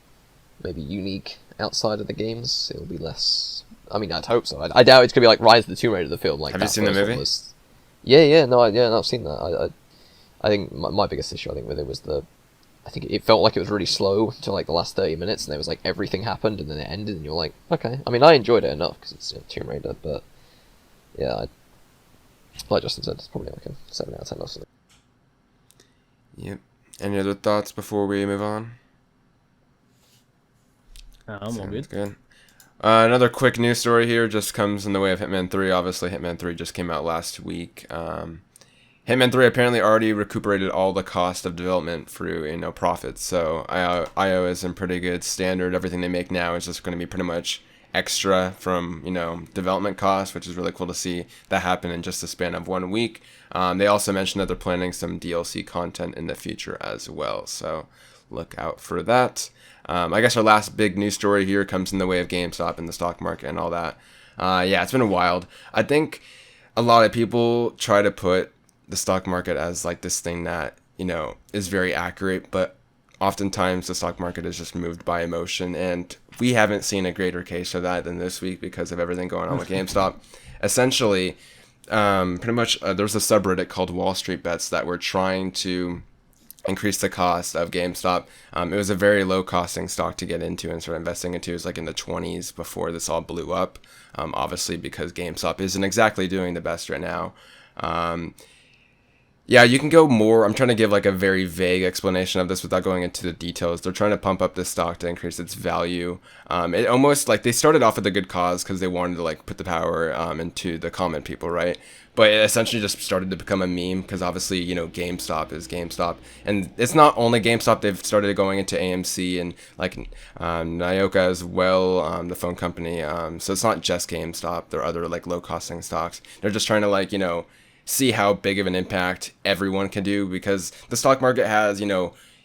maybe unique outside of the games. It'll be less. I mean, I'd hope so. I doubt it's gonna be like Rise of the Tomb Raider, the film. Like, Have you that seen the first one movie? was- Yeah, no, I've seen that. I think my biggest issue, I think, with it was I think it felt like it was really slow until like the last 30 minutes, and there was like everything happened, and then it ended, and you're like, okay. I mean, I enjoyed it enough because it's Tomb Raider, but yeah, like Justin said, it's probably like a 7 out of 10 or something. Yep. Any other thoughts before we move on? I'm all Sounds good. good. Another quick news story here just comes in the way of Hitman 3. Obviously, Hitman 3 just came out last week. Hitman 3 apparently already recuperated all the cost of development through, profits. So IO is in pretty good standard. Everything they make now is just going to be pretty much extra from, development costs, which is really cool to see that happen in just the span of 1 week. They also mentioned that they're planning some DLC content in the future as well. So look out for that. I guess our last big news story here comes in the way of GameStop and the stock market and all that. Yeah, it's been wild. I think a lot of people try to put the stock market as like this thing that, is very accurate, but oftentimes the stock market is just moved by emotion, and we haven't seen a greater case of that than this week because of everything going on with GameStop. Essentially, pretty much there's a subreddit called Wall Street Bets that were trying to increase the cost of GameStop. It was a very low costing stock to get into and start investing into. It was like in the 20s before this all blew up, obviously because GameStop isn't exactly doing the best right now. Yeah, you can go more. I'm trying to give like a very vague explanation of this without going into the details. They're trying to pump up this stock to increase its value. It almost like they started off with a good cause because they wanted to like put the power into the common people, right? But it essentially just started to become a meme because obviously, GameStop is GameStop. And it's not only GameStop. They've started going into AMC and like Nyoka as well, the phone company. So it's not just GameStop. There are other like low costing stocks. They're just trying to like, see how big of an impact everyone can do, because the stock market has,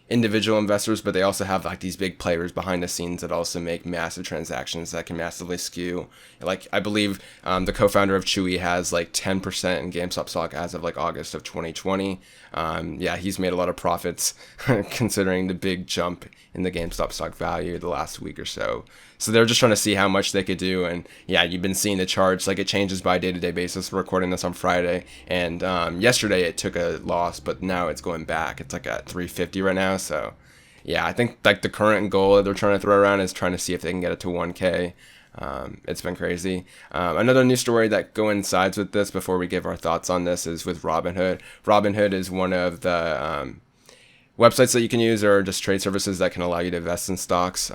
individual investors, but they also have like these big players behind the scenes that also make massive transactions that can massively skew. Like I believe the co-founder of Chewy has like 10% in GameStop stock as of like August of 2020. Yeah, he's made a lot of profits considering the big jump in the GameStop stock value the last week or so. So they're just trying to see how much they could do. And yeah, you've been seeing the charts, like it changes by day-to-day basis. We're recording this on Friday, and yesterday it took a loss, but now it's going back. It's like at 350 right now. So yeah, I think like the current goal that they're trying to throw around is trying to see if they can get it to 1K. It's been crazy. Another news story that coincides with this before we give our thoughts on this is with Robinhood. Robinhood is one of the websites that you can use, or just trade services that can allow you to invest in stocks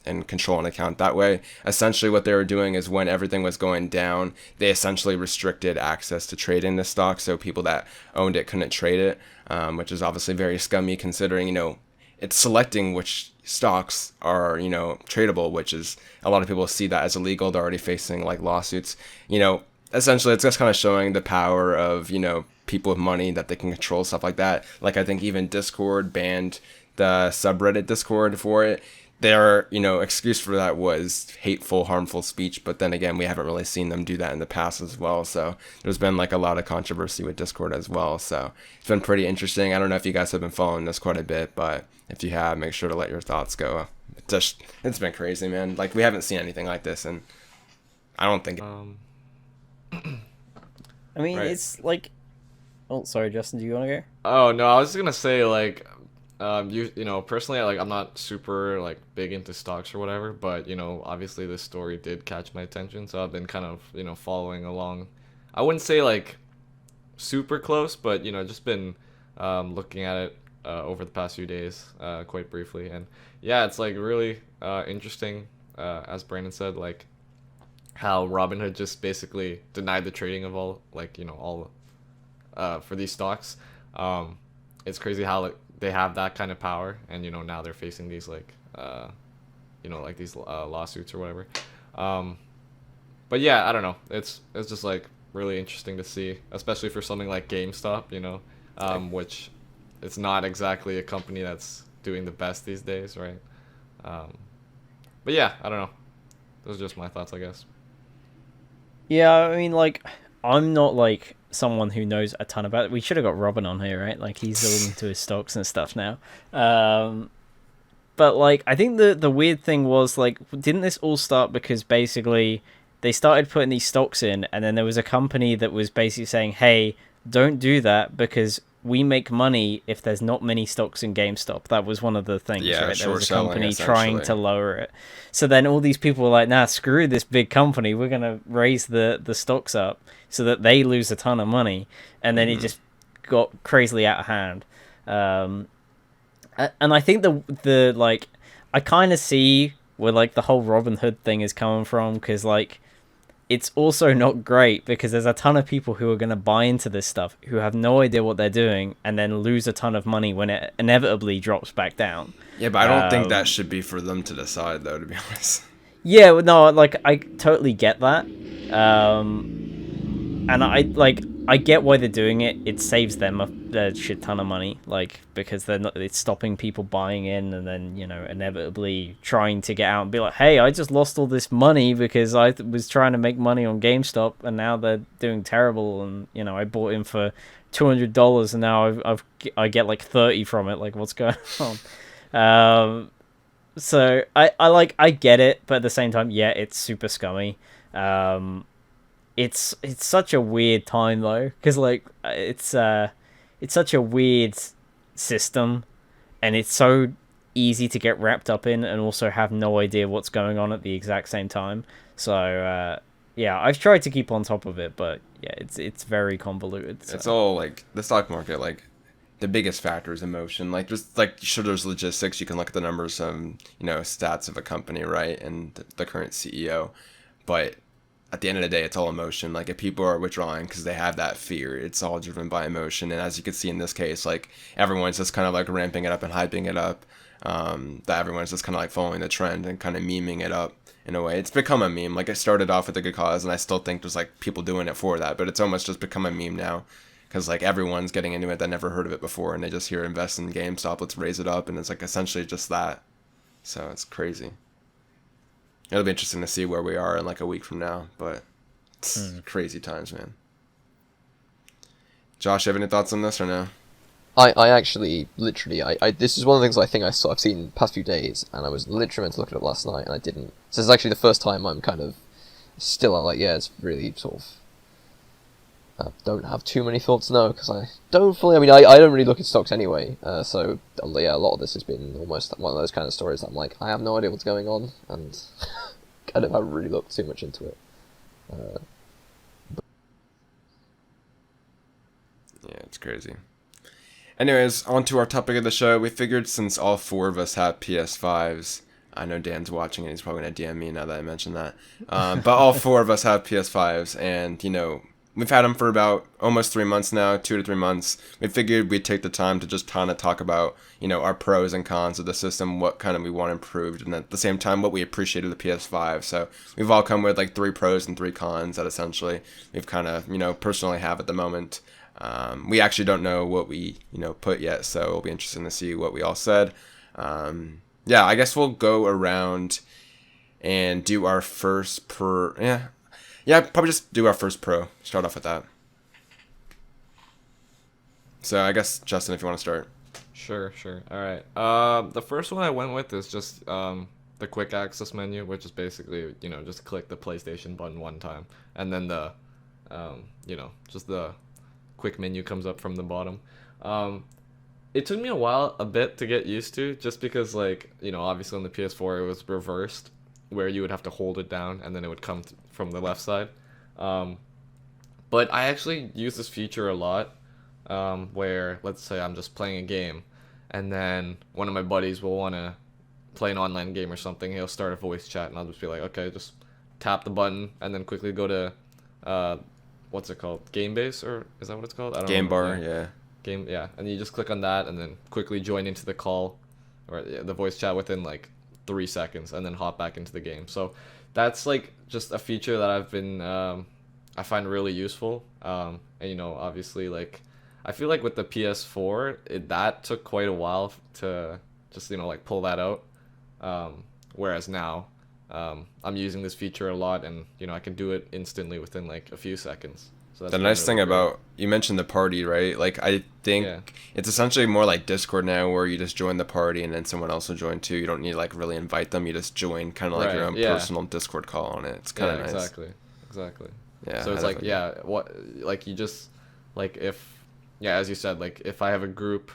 and control an account that way. Essentially what they were doing is when everything was going down, they essentially restricted access to trade in the stock, so people that owned it couldn't trade it, which is obviously very scummy considering, it's selecting which stocks are, tradable, which is, a lot of people see that as illegal. They're already facing like lawsuits. Essentially it's just kind of showing the power of, people with money, that they can control stuff like that. Like I think even Discord banned the subreddit Discord for it. Their, excuse for that was hateful, harmful speech, but then again, we haven't really seen them do that in the past as well. So there's been like a lot of controversy with Discord as well. So it's been pretty interesting. I don't know if you guys have been following this quite a bit, but if you have, make sure to let your thoughts go. It's been crazy, man. Like we haven't seen anything like this, and I don't think. I mean, Right. It's like. Oh, sorry, Justin. Do you want to go? Oh no, I was just gonna say like, personally, like I'm not super like big into stocks or whatever, but obviously this story did catch my attention, so I've been kind of following along. I wouldn't say like super close, but just been looking at it over the past few days, quite briefly, and yeah, it's like really interesting, as Brandon said, like how Robinhood just basically denied the trading of all all for these stocks. It's crazy how like they have that kind of power, and now they're facing these like like these lawsuits or whatever. But yeah, I don't know. It's just like really interesting to see, especially for something like GameStop, which it's not exactly a company that's doing the best these days, right? But yeah, I don't know. Those are just my thoughts, I guess. Yeah, I mean, like, I'm not like someone who knows a ton about it. We should have got Robin on here, right? Like he's looking into his stocks and stuff now. But like I think the weird thing was like, didn't this all start because basically they started putting these stocks in, and then there was a company that was basically saying, hey, don't do that because we make money if there's not many stocks in GameStop. That was one of the things, Yeah, right? There was a short-selling, company trying to essentially. lower it. So then all these people were like, nah, screw this big company. We're going to raise the stocks up so that they lose a ton of money. And then it just got crazily out of hand. And I think the like, I kind of see where like the whole Robinhood thing is coming from, because like, it's also not great because there's a ton of people who are going to buy into this stuff who have no idea what they're doing and then lose a ton of money when it inevitably drops back down. Yeah, but I don't think that should be for them to decide, though, to be honest. Yeah, no, like I totally get that. And I like I get why they're doing it. It saves them a shit ton of money, like, because they're not. It's stopping people buying in, and then inevitably trying to get out and be like, "Hey, I just lost all this money because I was trying to make money on GameStop, and now they're doing terrible." And I bought in for $200, and now I get like 30 from it. Like, what's going on? So I get it, but at the same time, yeah, it's super scummy. It's such a weird time though, because like it's such a weird system, and it's so easy to get wrapped up in and also have no idea what's going on at the exact same time. So yeah, I've tried to keep on top of it, but yeah, it's very convoluted. So. It's all like the stock market, like the biggest factor is emotion. Like just like sure, there's logistics. You can look at the numbers, stats of a company, right, and the current CEO, but at the end of the day, it's all emotion. Like if people are withdrawing because they have that fear, it's all driven by emotion. And as you can see in this case, like everyone's just kind of like ramping it up and hyping it up. That everyone's just kind of like following the trend and kind of memeing it up in a way. It's become a meme. Like it started off with a good cause, and I still think there's like people doing it for that, but it's almost just become a meme now because like everyone's getting into it that never heard of it before, and they just hear invest in GameStop, let's raise it up, and it's like essentially just that. So it's crazy. It'll be interesting to see where we are in like a week from now, but it's crazy times, man. Josh, you have any thoughts on this or no? I actually, literally, this is one of the things I think I've seen the past few days, and I was literally meant to look at it last night, and I didn't. So it's actually the first time I'm kind of still like, yeah, it's really sort of... I don't have too many thoughts, no, because I don't fully... I mean, I don't really look at stocks anyway, so yeah, a lot of this has been almost one of those kind of stories that I'm like, I have no idea what's going on, and kind of haven't really looked too much into it. Yeah, it's crazy. Anyways, on to our topic of the show. We figured since all four of us have PS5s, I know Dan's watching and he's probably going to DM me now that I mentioned that, but all four of us have PS5s, and, we've had them for about almost 3 months now, 2 to 3 months. We figured we'd take the time to just kind of talk about, our pros and cons of the system, what kind of we want improved, and at the same time, what we appreciated of the PS5. So we've all come with like 3 pros and 3 cons that essentially we've kind of, personally have at the moment. We actually don't know what we, put yet, so it'll be interesting to see what we all said. Yeah, I guess we'll go around and do our first Yeah, probably just do our first pro. Start off with that. So I guess, Justin, if you want to start. Sure. All right. The first one I went with is just the quick access menu, which is basically, just click the PlayStation button one time, and then the, just the quick menu comes up from the bottom. It took me a bit to get used to, just because, like, obviously on the PS4 it was reversed, where you would have to hold it down and then it would come from the left side. But I actually use this feature a lot, where let's say I'm just playing a game and then one of my buddies will want to play an online game or something. He'll start a voice chat and I'll just be like, okay, just tap the button and then quickly go to what's it called, Game Base, or is that what it's called? I don't know. Game Bar, yeah. And you just click on that and then quickly join into the call or the voice chat within like 3 seconds, and then hop back into the game. So that's like just a feature that I've been I find really useful. And obviously, like, I feel like with the PS4 that took quite a while to just like pull that out, whereas now I'm using this feature a lot, and I can do it instantly within like a few seconds. So that's the nice thing about, you mentioned the party, right? Like, I think it's essentially more like Discord now, where you just join the party and then someone else will join too. You don't need to like really invite them. You just join kind of like your own personal Discord call on it. It's kind of nice. Exactly. Yeah. So it's like, you just, like, as you said, like, if I have a group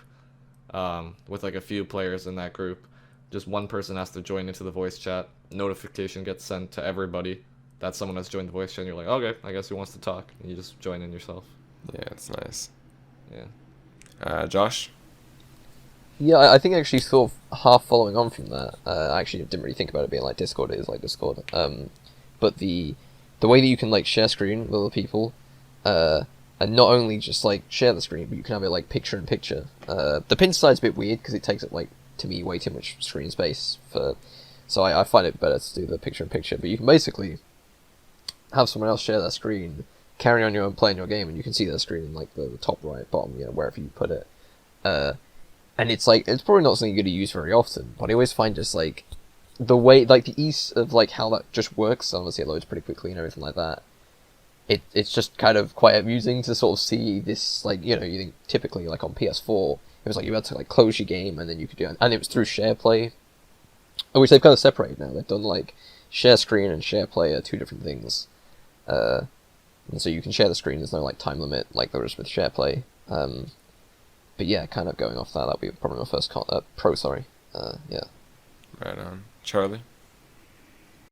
with like a few players in that group, just one person has to join into the voice chat. Notification gets sent to everybody that someone has joined the voice chat, and you're like, okay, I guess he wants to talk, and you just join in yourself. Yeah, it's nice. Yeah. Josh? Yeah, I think actually sort of half following on from that, I actually didn't really think about it being like Discord. It is like Discord. But the way that you can like share screen with other people, and not only just like share the screen, but you can have it like picture in picture. The pin side's a bit weird because it takes up, like, to me, way too much screen space so I find it better to do the picture in picture. But you can basically have someone else share their screen carry on playing your game, and you can see the screen in like the top right, bottom, wherever you put it. And it's like it's probably not something you're going to use very often, but I always find just like the way, like the ease of like how that just works. Obviously, it loads pretty quickly and everything like that. It's just kind of quite amusing to sort of see this, like, you think typically like on PS4 it was like you had to like close your game and then you could do it, and it was through share play, which they've kind of separated now. They've done like share screen and share play are two different things, and so you can share the screen. There's no like time limit like there is with share play. But yeah, kind of going off that'll be probably my first pro. Sorry, yeah. Right on, Charlie.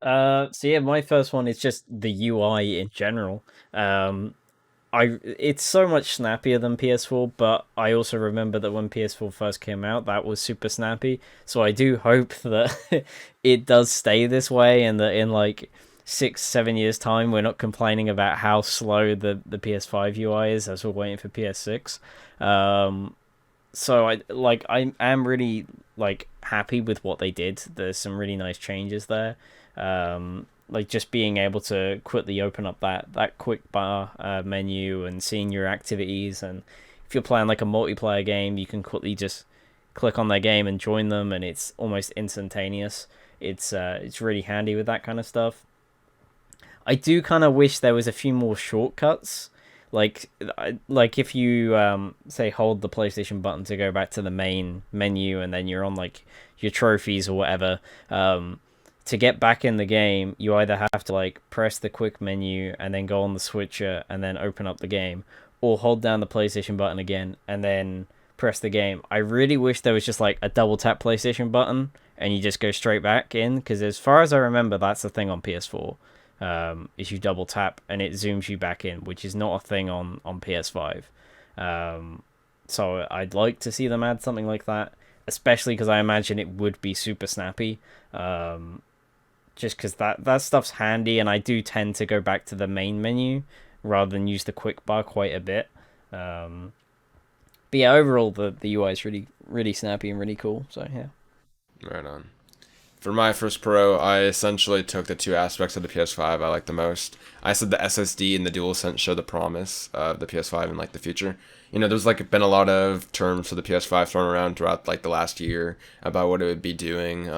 So yeah, my first one is just the UI in general. It's so much snappier than PS4, but I also remember that when PS4 first came out, that was super snappy. So I do hope that it does stay this way, and that in like 6-7 years time, we're not complaining about how slow the PS5 UI is as we're waiting for PS6. So I am really like happy with what they did. There's some really nice changes there. Like just being able to quickly open up that quick bar menu and seeing your activities, and if you're playing like a multiplayer game, you can quickly just click on their game and join them, and it's almost instantaneous. It's really handy with that kind of stuff. I do kind of wish there was a few more shortcuts, like if you say hold the PlayStation button to go back to the main menu, and then you're on like your trophies or whatever. To get back in the game, you either have to like press the quick menu and then go on the switcher and then open up the game, or hold down the PlayStation button again and then press the game. I really wish there was just like a double tap PlayStation button and you just go straight back in, because as far as I remember, that's the thing on PS4. Is you double tap and it zooms you back in, which is not a thing on PS5. So I'd like to see them add something like that, especially because I imagine it would be super snappy. Just because that stuff's handy, and I do tend to go back to the main menu rather than use the quick bar quite a bit. But yeah, overall the UI is really, really snappy and really cool. So yeah. Right on. For my first pro, I essentially took the two aspects of the PS5 I like the most. I said the SSD and the DualSense show the promise of the PS5 in like the future. There's like been a lot of terms for the PS5 thrown around throughout like the last year about what it would be doing.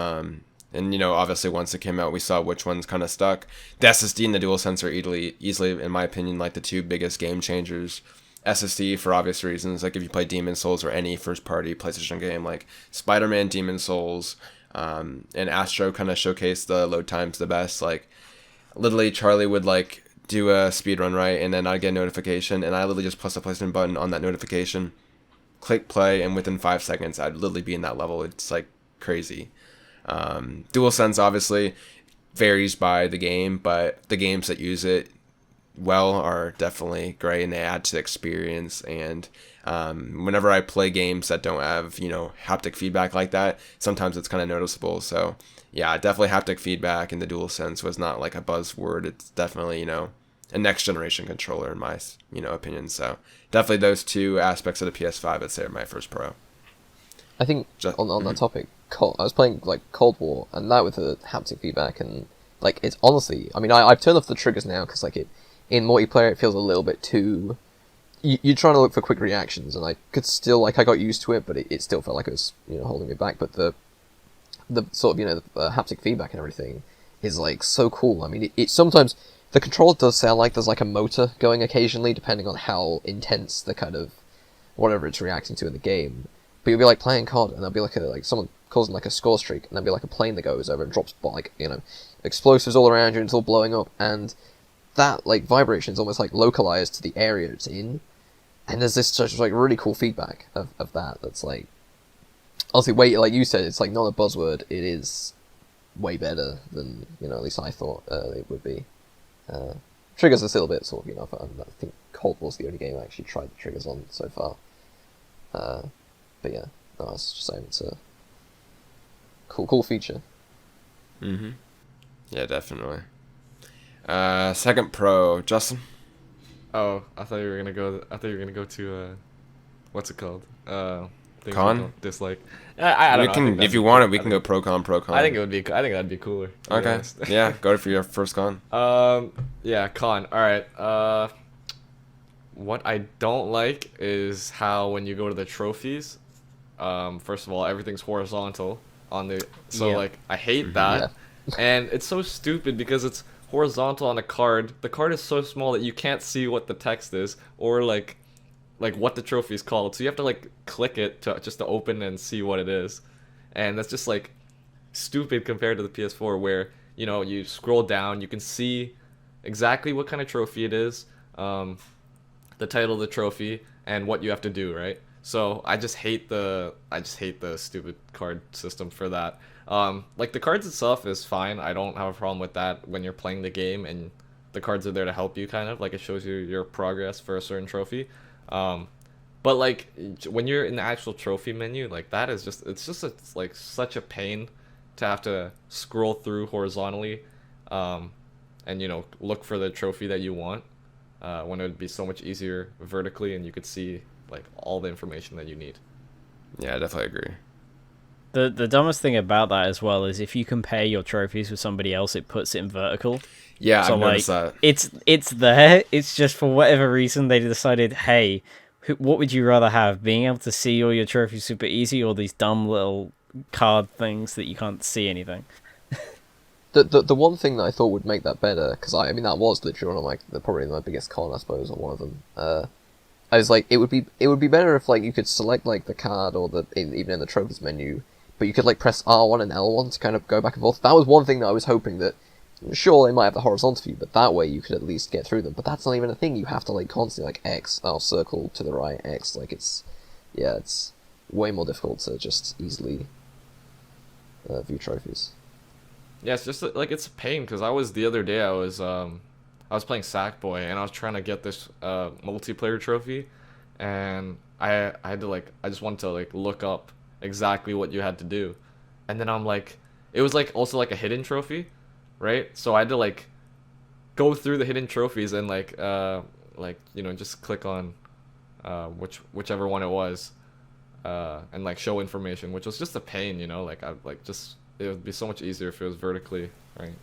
And obviously once it came out, we saw which ones kind of stuck. The SSD and the DualSense are easily, in my opinion, like the two biggest game changers. SSD for obvious reasons, like if you play Demon Souls or any first-party PlayStation game, like Spider-Man, Demon Souls, and Astro kind of showcase the load times the best. Like literally Charlie would like do a speed run, right, and then I'd get a notification, and I literally just press the PlayStation button on that notification, click play, and within 5 seconds I'd literally be in that level. It's like crazy. DualSense obviously varies by the game, but the games that use it well are definitely great, and they add to the experience. And whenever I play games that don't have haptic feedback like that, sometimes it's kind of noticeable. So yeah, definitely haptic feedback in the DualSense was not like a buzzword. It's definitely a next generation controller in my opinion. So definitely those two aspects of the PS5 I'd say are my first pro. I think on that topic, I was playing like Cold War, and that with the haptic feedback, and like it's honestly, I mean, I've turned off the triggers now because like in multiplayer it feels a little bit too. You're trying to look for quick reactions, and I could still I got used to it, but it still felt like it was holding me back. But the sort of the haptic feedback and everything is like so cool. I mean, it sometimes the controller does sound like there's like a motor going occasionally, depending on how intense the kind of whatever it's reacting to in the game. But you'll be like playing COD, and there'll be like someone causing like a score streak, and there'll be like a plane that goes over and drops like explosives all around you, and it's all blowing up, and that like vibration is almost like localized to the area it's in, and there's this just like really cool feedback of that's like honestly like you said, it's like not a buzzword. It is way better than at least I thought it would be. Triggers are still a bit sort of I think Cold War's the only game I actually tried the triggers on so far. But yeah, no, I was just saying it's a cool feature. Mm-hmm. Yeah, definitely. Second pro, Justin. Oh, I thought you were gonna go to what's it called? Things Con? Dislike. I don't know. Can, if you want it, we can go pro con. I think that'd be cooler. Okay. Yeah, go for your first con. Yeah, con. All right. What I don't like is how when you go to the trophies, first of all, everything's horizontal on the. So Yeah. like I hate that, and it's so stupid because it's horizontal on a card. The card is so small that you can't see what the text is or like what the trophy is called. So you have to like click it to just to open and see what it is, and that's just like stupid compared to the PS4 where you scroll down, you can see exactly what kind of trophy it is, the title of the trophy, and what you have to do, right? So I just hate the stupid card system for that. Like the cards itself is fine. I don't have a problem with that when you're playing the game and the cards are there to help you, kind of like it shows you your progress for a certain trophy. But like when you're in the actual trophy menu, like that is it's like such a pain to have to scroll through horizontally, and look for the trophy that you want, when it would be so much easier vertically and you could see like all the information that you need. Yeah, I definitely agree. The dumbest thing about that as well is if you compare your trophies with somebody else, it puts it in vertical. Yeah, So I've noticed that. it's there. It's just for whatever reason they decided, hey, what would you rather have? Being able to see all your trophies super easy, or these dumb little card things that you can't see anything? The one thing that I thought would make that better, because I mean that was literally one of probably my biggest con, I suppose, or one of them. I was like, it would be better if like you could select like the card or even in the trophies menu, but you could like press R1 and L1 to kind of go back and forth. That was one thing that I was hoping that. Sure, they might have the horizontal view, but that way you could at least get through them. But that's not even a thing. You have to like constantly like X, circle to the right, X. Like it's way more difficult to just easily view trophies. Yeah, it's just like it's a pain because the other day I was playing Sackboy and I was trying to get this multiplayer trophy, and I had to like I just wanted to like look up exactly what you had to do, and then I'm like it was like also like a hidden trophy, right? So I had to like go through the hidden trophies and just click on whichever one it was, and like show information, which was just a pain, like I like just it would be so much easier if it was vertically, right?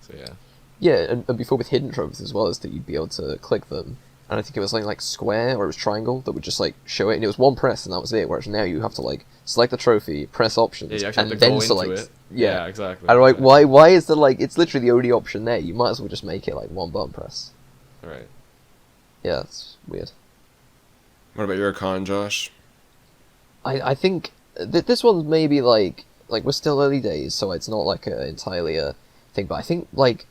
So yeah. Yeah, and before with hidden trophies as well, is that you'd be able to click them, and I think it was something like square or it was triangle that would just like show it, and it was one press and that was it. Whereas now you have to like select the trophy, press options, Yeah, you actually and have to then go select. into it. Yeah, exactly. And like, exactly. why is there like it's literally the only option there? You might as well just make it like one button press. Right. Yeah, it's weird. What about your con, Josh? I think this one's maybe like we're still early days, so it's not like entirely a thing. But I think like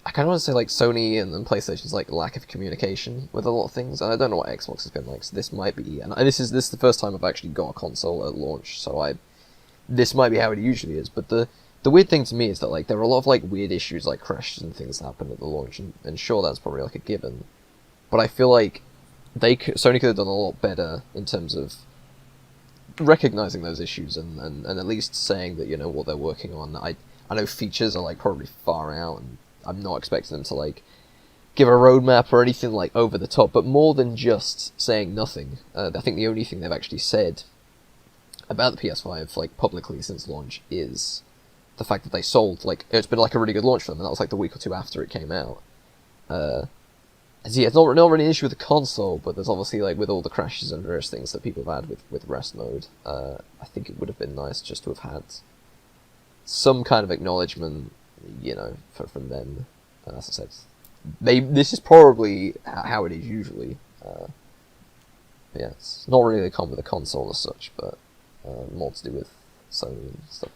I kind of want to say like Sony and PlayStation's like lack of communication with a lot of things, and I don't know what Xbox has been like. So this might be, and this is the first time I've actually got a console at launch, so this might be how it usually is. But the weird thing to me is that like there are a lot of like weird issues like crashes and things that happen at the launch, and sure that's probably like a given, but I feel like Sony could have done a lot better in terms of recognizing those issues and at least saying that what they're working on. I know features are like probably far out, and I'm not expecting them to like give a roadmap or anything like over the top, but more than just saying nothing. I think the only thing they've actually said about the PS5 like publicly since launch is the fact that they sold like it's been like a really good launch for them, and that was like the week or two after it came out. Yeah, it's not really an issue with the console, but there's obviously like with all the crashes and various things that people have had with rest mode. I think it would have been nice just to have had some kind of acknowledgement, from them. As I said, this is probably how it is usually. Yeah, it's not really come with a console as such, but more to do with Sony and stuff.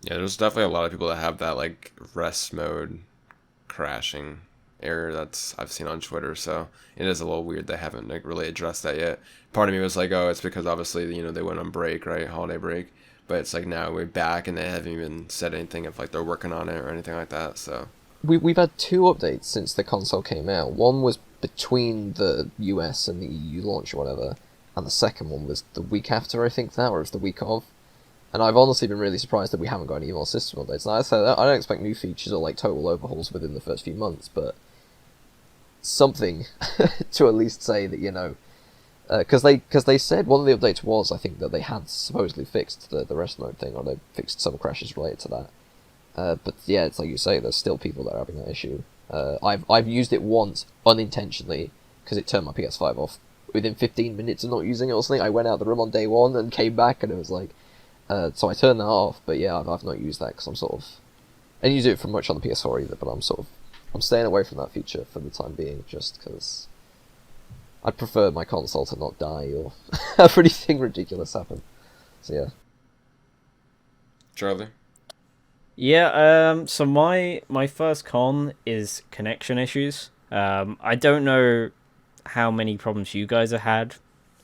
Yeah, there's definitely a lot of people that have that like rest mode crashing error that's I've seen on Twitter, so it is a little weird they haven't like really addressed that yet. Part of me was like, oh, it's because obviously they went on break, right, holiday break, but it's like now we're back and they haven't even said anything if like they're working on it or anything like that. So we've had 2 updates since the console came out. One was between the US and the EU launch or whatever, and the second one was the week after, I think that, or it was the week of. And I've honestly been really surprised that we haven't got any more system updates. Now, I said I don't expect new features or like total overhauls within the first few months, but something to at least say that because they said one of the updates was I think that they had supposedly fixed the rest mode thing, or they fixed some crashes related to that. But yeah, it's like you say, there's still people that are having that issue. I've used it once unintentionally because it turned my PS5 off within 15 minutes of not using it or something. I went out of the room on day one and came back, and it was like, so I turned that off. But yeah, I've not used that because I'm sort of, I didn't use it for much on the PS4 either. But I'm staying away from that feature for the time being, just because I'd prefer my console to not die or have anything ridiculous happen. So yeah. Charlie? Yeah, so my first con is connection issues. I don't know how many problems you guys have had.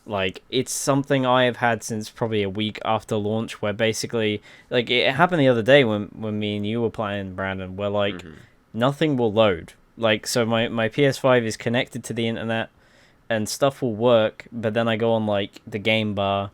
Like, it's something I have had since probably a week after launch, where basically, like, it happened the other day when me and you were playing, Brandon, where, like, nothing will load. Like, so my PS5 is connected to the internet, and stuff will work, but then I go on, like, the game bar,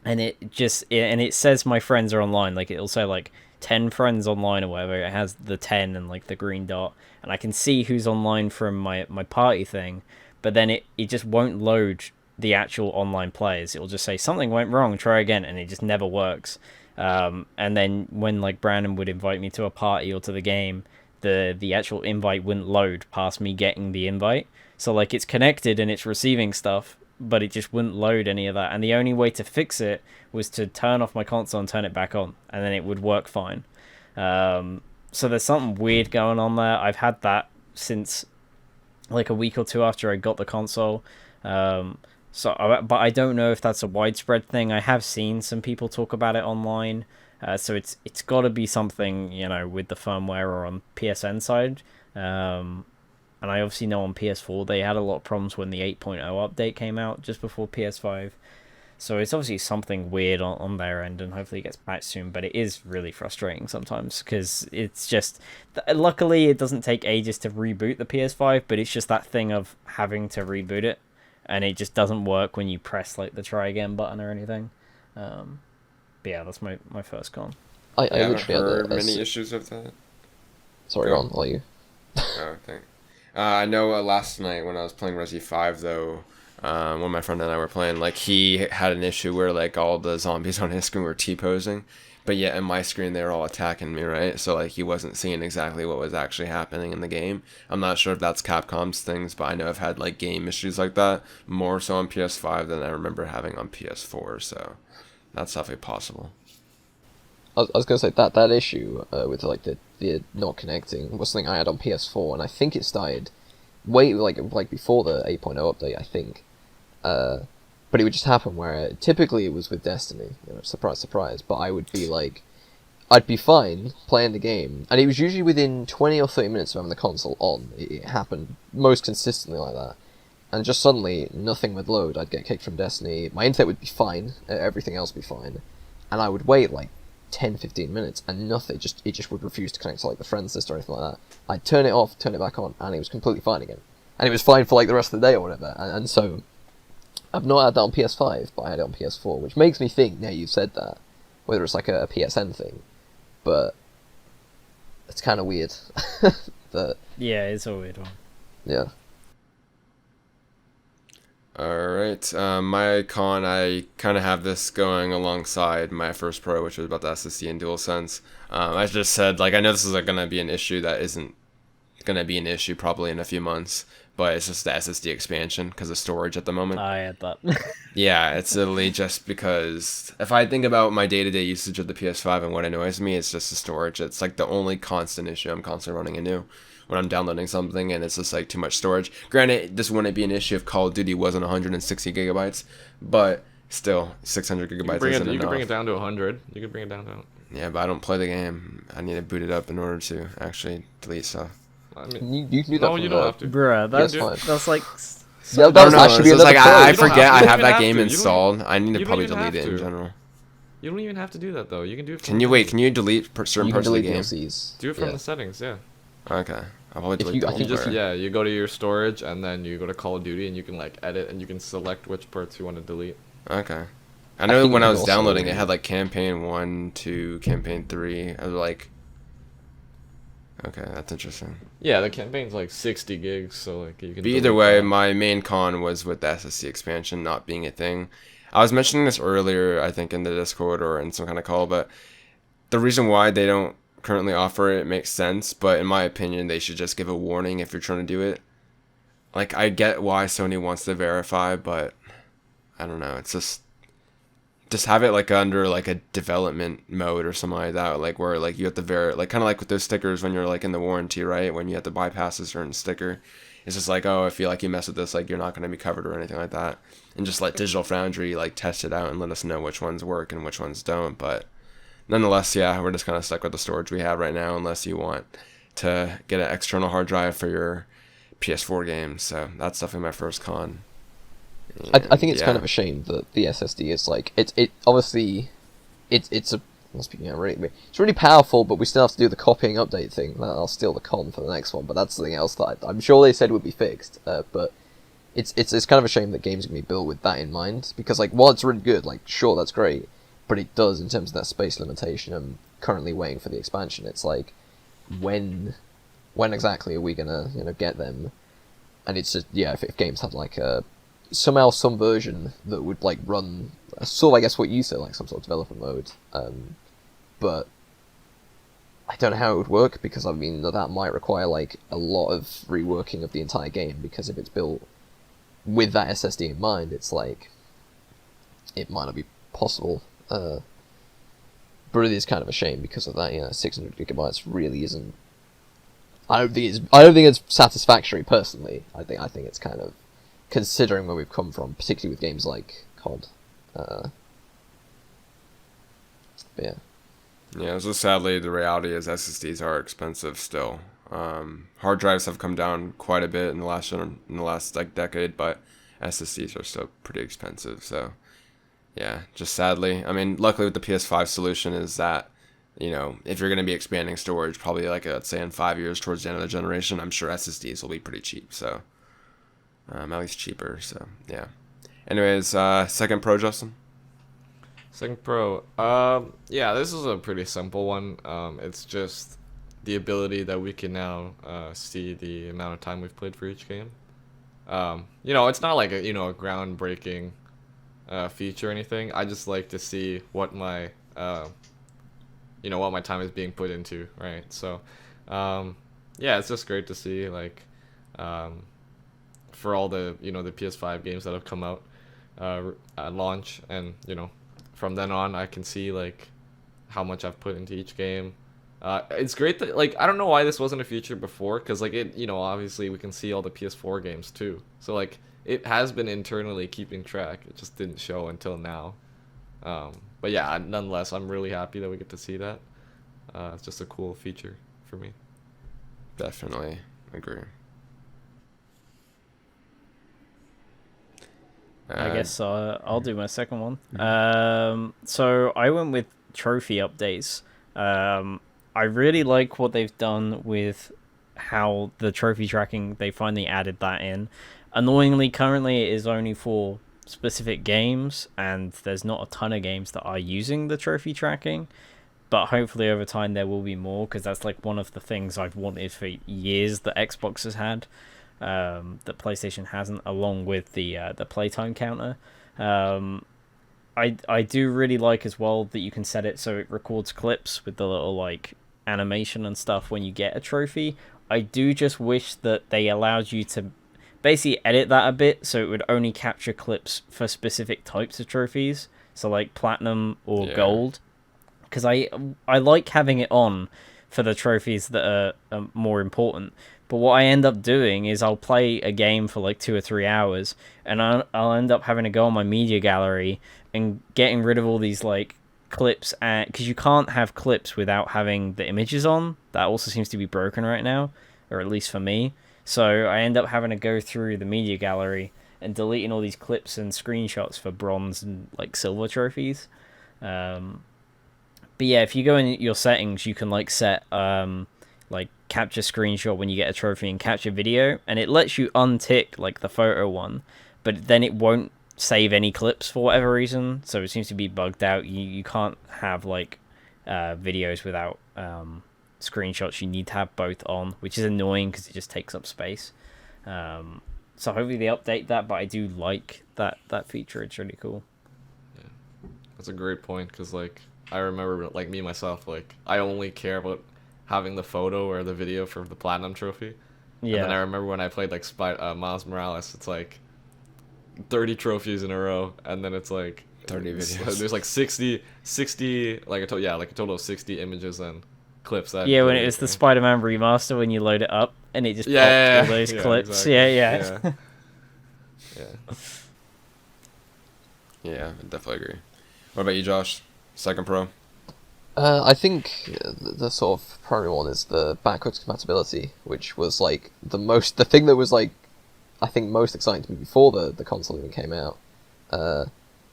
and it says my friends are online. Like, it'll say, like, 10 friends online or whatever. It has the 10 and, like, the green dot, and I can see who's online from my party thing, but then it just won't load the actual online players. It'll just say something went wrong, try again, and it just never works. And then when, like, Brandon would invite me to a party or to the game, the actual invite wouldn't load past me getting the invite. So, like, it's connected and it's receiving stuff, but it just wouldn't load any of that. And the only way to fix it was to turn off my console and turn it back on, and then it would work fine. So there's something weird going on there. I've had that since like a week or two after I got the console. But I don't know if that's a widespread thing. I have seen some people talk about it online. So it's got to be something, you know, with the firmware or on PSN side. And I obviously know on PS4 they had a lot of problems when the 8.0 update came out just before PS5. So it's obviously something weird on their end, and hopefully it gets patched soon. But it is really frustrating sometimes, because it's just... Luckily, it doesn't take ages to reboot the PS5, but it's just that thing of having to reboot it, and it just doesn't work when you press like the try again button or anything. But yeah, that's my first con. I haven't literally heard had many issues of that. Sorry, Ron, I'll let you. Oh, thanks. I know last night when I was playing Resi 5, though, when my friend and I were playing, like, he had an issue where, like, all the zombies on his screen were T-posing, but yet in my screen they were all attacking me, right? So, like, he wasn't seeing exactly what was actually happening in the game. I'm not sure if that's Capcom's things, but I know I've had, like, game issues like that, more so on PS5 than I remember having on PS4, so that's definitely possible. I was gonna say that issue with like the not connecting was something I had on PS4, and I think it started way like before the 8.0 update, I think. But it would just happen where typically it was with Destiny, you know, surprise, surprise. But I would be like, I'd be fine playing the game, and it was usually within 20 or 30 minutes of having the console on. It happened most consistently like that, and just suddenly nothing would load. I'd get kicked from Destiny. My internet would be fine, everything else would be fine, and I would wait like 10-15 minutes and nothing, it just would refuse to connect to like the friends list or anything like that. I'd turn it off, turn it back on, and it was completely fine again. And it was fine for like the rest of the day or whatever. And so I've not had that on PS5, but I had it on PS4, which makes me think, now you've said that, whether it's like a PSN thing, but it's kind of weird. Yeah, it's a weird one. Yeah. Alright, my con, I kind of have this going alongside my first Pro, which was about the SSD and DualSense. I just said, like, I know this is going to be an issue that isn't going to be an issue probably in a few months, but it's just the SSD expansion because of storage at the moment. I had that. Yeah, it's literally just because if I think about my day-to-day usage of the PS5 and what annoys me, it's just the storage. It's like the only constant issue I'm constantly running into when I'm downloading something, and it's just like too much storage. Granted, this wouldn't be an issue if Call of Duty wasn't 160 gigabytes, but still, 600 gigabytes isn't enough. You can bring it down to 100. You can bring it down to... Yeah, but I don't play the game. I need to boot it up in order to actually delete stuff. I mean, You can do that. no, you don't have to. Bruh, PS5. that's like... Yeah, That should be another like pro. I You don't forget have to. I have You don't that have game to. installed. I need to you don't probably even delete have it in to. general. You don't even have to do that, though. You can do it from... Can you wait? Can you delete certain You can parts of the delete game? DLCs. Do it from Yeah. the settings, yeah. Okay, I'll probably If delete you- the I whole think You just, part. yeah, you go to your storage, and then you go to Call of Duty, and you can, like, edit, and you can select which parts you want to delete. Okay. I know think when you I can was also- downloading, it had like campaign 1, 2, campaign 3. I was like, okay, that's interesting. Yeah, the campaign's, like, 60 gigs, so, like, you can... But either delete way, that. my main con was with the SSD expansion not being a thing. I was mentioning this earlier, I think, in the Discord or in some kind of call, but the reason why they don't currently offer it makes sense, but in my opinion, they should just give a warning if you're trying to do it. like I get why Sony wants to verify, but I don't know. It's just have it like under like a development mode or something like that, like where like you have to like kind of like with those stickers when you're like in the warranty, right? When you have to bypass a certain sticker, it's just like, oh, if you like you mess with this, like you're not going to be covered or anything like that, and just let Digital Foundry like test it out and let us know which ones work and which ones don't. But nonetheless, yeah, we're just kind of stuck with the storage we have right now, unless you want to get an external hard drive for your PS4 games. So that's definitely my first con. I think it's Yeah. kind of a shame that the SSD is like it obviously it's a well, speaking out really it's really powerful, but we still have to do the copying update thing. I'll steal the con for the next one, but that's something else that I'm sure they said would be fixed. But it's kind of a shame that games can be built with that in mind, because like while it's really good, like sure that's great, but it does in terms of that space limitation. I'm currently waiting for the expansion. It's like when exactly are we gonna get them? And it's just if games had like a somehow some version that would like run sort of I guess what you said, like some sort of developer mode, but I don't know how it would work, because I mean that might require like a lot of reworking of the entire game, because if it's built with that SSD in mind, it's like it might not be possible. But it is kind of a shame because of that. 600 gigabytes really isn't. I don't think it's satisfactory personally. I think it's kind of, considering where we've come from, particularly with games like COD. But yeah. Yeah, so sadly, the reality is SSDs are expensive still. Hard drives have come down quite a bit in the last like decade, but SSDs are still pretty expensive. So, yeah, just sadly. I mean, luckily with the PS5 solution is that, if you're going to be expanding storage, probably like let's say in 5 years towards the end of the generation, I'm sure SSDs will be pretty cheap. So, at least cheaper. So, yeah. Anyways, second Pro, Justin. Second Pro. Yeah, this is a pretty simple one. It's just the ability that we can now see the amount of time we've played for each game. It's not like a groundbreaking feature or anything. I just like to see what my what my time is being put into, right? So, yeah, it's just great to see, like, for all the the PS5 games that have come out at launch, and from then on, I can see like how much I've put into each game. It's great that, like, I don't know why this wasn't a feature before, because like it, obviously we can see all the PS4 games too. So like it has been internally keeping track. It just didn't show until now. But yeah, nonetheless, I'm really happy that we get to see that. It's just a cool feature for me. Definitely agree. I guess I'll do my second one. So I went with trophy updates. I really like what they've done with how the trophy tracking, they finally added that in. Annoyingly, currently it is only for specific games, and there's not a ton of games that are using the trophy tracking. But hopefully over time there will be more, because that's like one of the things I've wanted for years that Xbox has had. That PlayStation hasn't, along with the playtime counter. I do really like as well that you can set it so it records clips with the little like animation and stuff when you get a trophy. I do just wish that they allowed you to basically edit that a bit so it would only capture clips for specific types of trophies, so like platinum or gold, because I like having it on for the trophies that are more important. But what I end up doing is I'll play a game for like 2 or 3 hours, and I'll end up having to go on my media gallery and getting rid of all these like clips, because you can't have clips without having the images on. That also seems to be broken right now, or at least for me. So I end up having to go through the media gallery and deleting all these clips and screenshots for bronze and like silver trophies. But yeah, if you go in your settings, you can like set like capture screenshot when you get a trophy and capture video, and it lets you untick like the photo one, but then it won't save any clips for whatever reason, so it seems to be bugged out. You can't have like videos without screenshots. You need to have both on, which is annoying because it just takes up space. So hopefully they update that, but I do like that feature. It's really cool. Yeah, that's a great point, because like I remember, like, me myself, like I only care about having the photo or the video for the platinum trophy. And then I Yeah. remember when I played like Miles Morales, it's like 30 trophies in a row, and then it's like 30 videos. there's like 60 like like a total of 60 images and clips that. Yeah, when it was the Spider-Man remaster, when you load it up and it just popped Yeah, all those yeah, clips. exactly. Yeah. Yeah. Yeah, I definitely agree. What about you, Josh? Second Pro? I think the sort of primary one is the backwards compatibility, which was like the thing that was like, I think most exciting to me before the console even came out.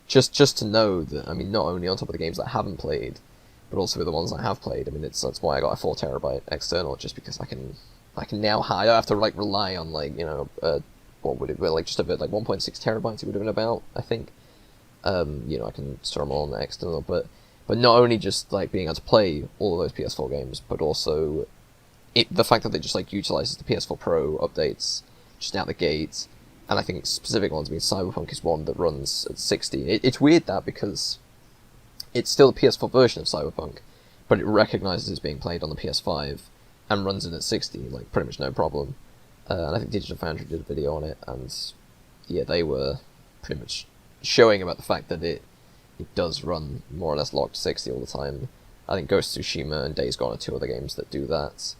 Just to know that, I mean, not only on top of the games that I haven't played, but also with the ones I have played. I mean, that's why I got a 4 terabyte external, just because I can now I don't have to like rely on like, you know, what would it be, like just a bit like 1.6 terabytes it would have been about, I think. You know, I can store them all on the external, but not only just like being able to play all of those PS4 games, but also the fact that they just like utilizes the PS4 Pro updates just out the gate, and I think specific ones. I mean, Cyberpunk is one that runs at 60. It's weird that, because it's still the PS4 version of Cyberpunk, but it recognizes it's being played on the PS5 and runs it at 60, like pretty much no problem. And I think Digital Foundry did a video on it, and yeah, they were pretty much showing about the fact that it does run more or less locked 60 all the time. I think Ghost of Tsushima and Days Gone are 2 other games that do that.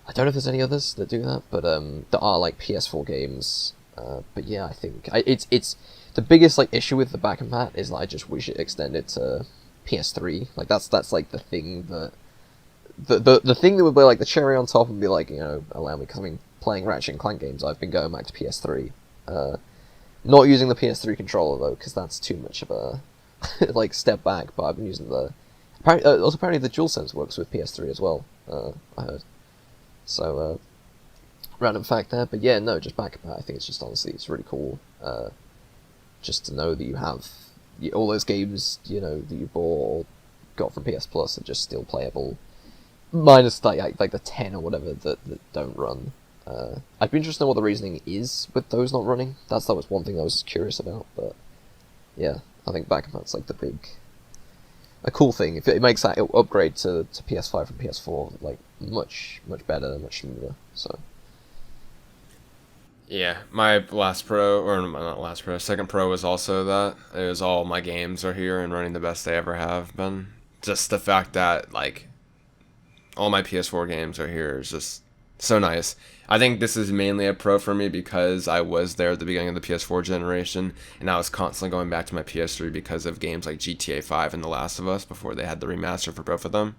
I don't know if there's any others that do that, but there are like PS4 games. But yeah, I think it's the biggest like issue with the back and pat is that I just wish it extended to PS3. Like that's like the thing that the thing that would be like the cherry on top and be like, you know, allow me, because I mean, playing Ratchet and Clank games, I've been going back to PS3. Not using the PS3 controller though, because that's too much of a like step back. But I've been using the apparently the DualSense works with PS3 as well. I heard. So random fact there, but yeah, no, just back about. I think it's just honestly, it's really cool. Just to know that you have all those games, you know, that you bought or got from PS Plus are just still playable, minus like the 10 or whatever that don't run. I'd be interested to know what the reasoning is with those not running. That was one thing I was curious about, but yeah, I think back that's like a cool thing. If it makes that upgrade to PS5 from PS4 like much better, much smoother. So Yeah, my last Pro, or not last Pro, second Pro was also that. It was all my games are here and running the best they ever have been. Just the fact that, like, all my PS4 games are here is just so nice. I think this is mainly a pro for me because I was there at the beginning of the PS4 generation, and I was constantly going back to my PS3 because of games like GTA 5 and The Last of Us before they had the remaster for both of them.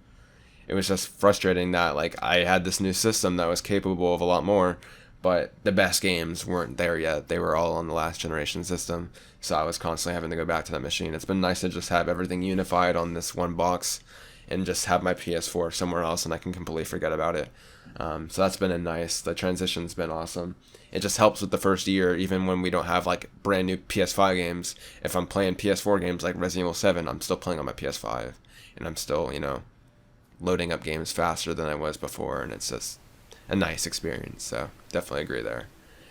It was just frustrating that, like, I had this new system that was capable of a lot more, but the best games weren't there yet. They were all on the last generation system, so I was constantly having to go back to that machine. It's been nice to just have everything unified on this one box and just have my PS4 somewhere else, and I can completely forget about it. So that's been the transition's been awesome. It just helps with the first year, even when we don't have like brand new PS5 games. If I'm playing PS4 games like Resident Evil 7, I'm still playing on my PS5, and I'm still, you know, loading up games faster than I was before, and it's just a nice experience. So definitely agree there.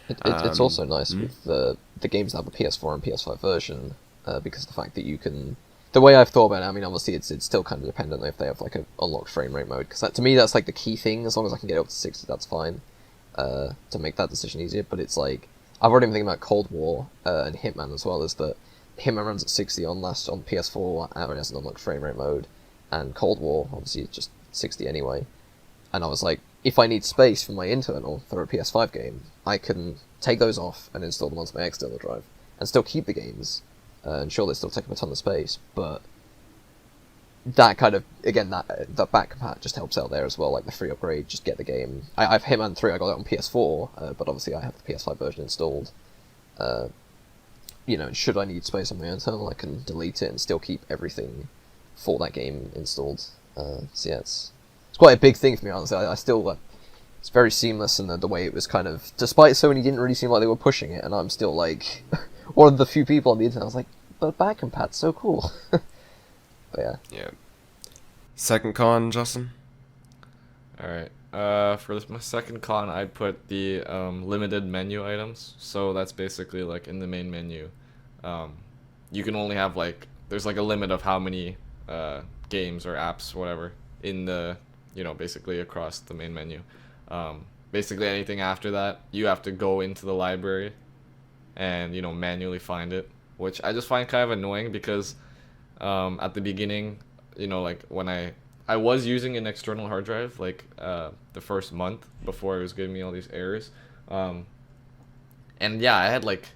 It's also nice with the games that have a PS4 and PS5 version, because the fact that you can. The way I've thought about it, I mean, obviously it's still kind of dependent if they have like a unlocked frame rate mode, because to me that's like the key thing. As long as I can get up to 60, that's fine. To make that decision easier, but it's like I've already been thinking about Cold War and Hitman as well. Is that Hitman runs at 60 on PS4, and it has an unlocked frame rate mode, and Cold War obviously it's just 60 anyway. And I was like, if I need space for my internal for a PS5 game, I can take those off and install them onto my external drive, and still keep the games. And sure, they still take up a ton of space, but that kind of, again, that back compat just helps out there as well, like the free upgrade, just get the game. I've Hitman 3, I got it on PS4, but obviously I have the PS5 version installed. You know, should I need space on my internal, I can delete it and still keep everything for that game installed. So yeah, it's quite a big thing for me, honestly. I still, it's very seamless, and the way it was kind of, despite Sony didn't really seem like they were pushing it, and I'm still like, one of the few people on the internet, I was like, but back compat's so cool. But yeah. Yeah. Second con, Justin? Alright. For my second con, I'd put the limited menu items. So that's basically like in the main menu. You can only have like, there's like a limit of how many games or apps, whatever, in the, you know, basically across the main menu. basically anything after that, you have to go into the library and manually find it, which I just find kind of annoying because at the beginning, like when I was using an external hard drive like the first month before it was giving me all these errors, and yeah, I had like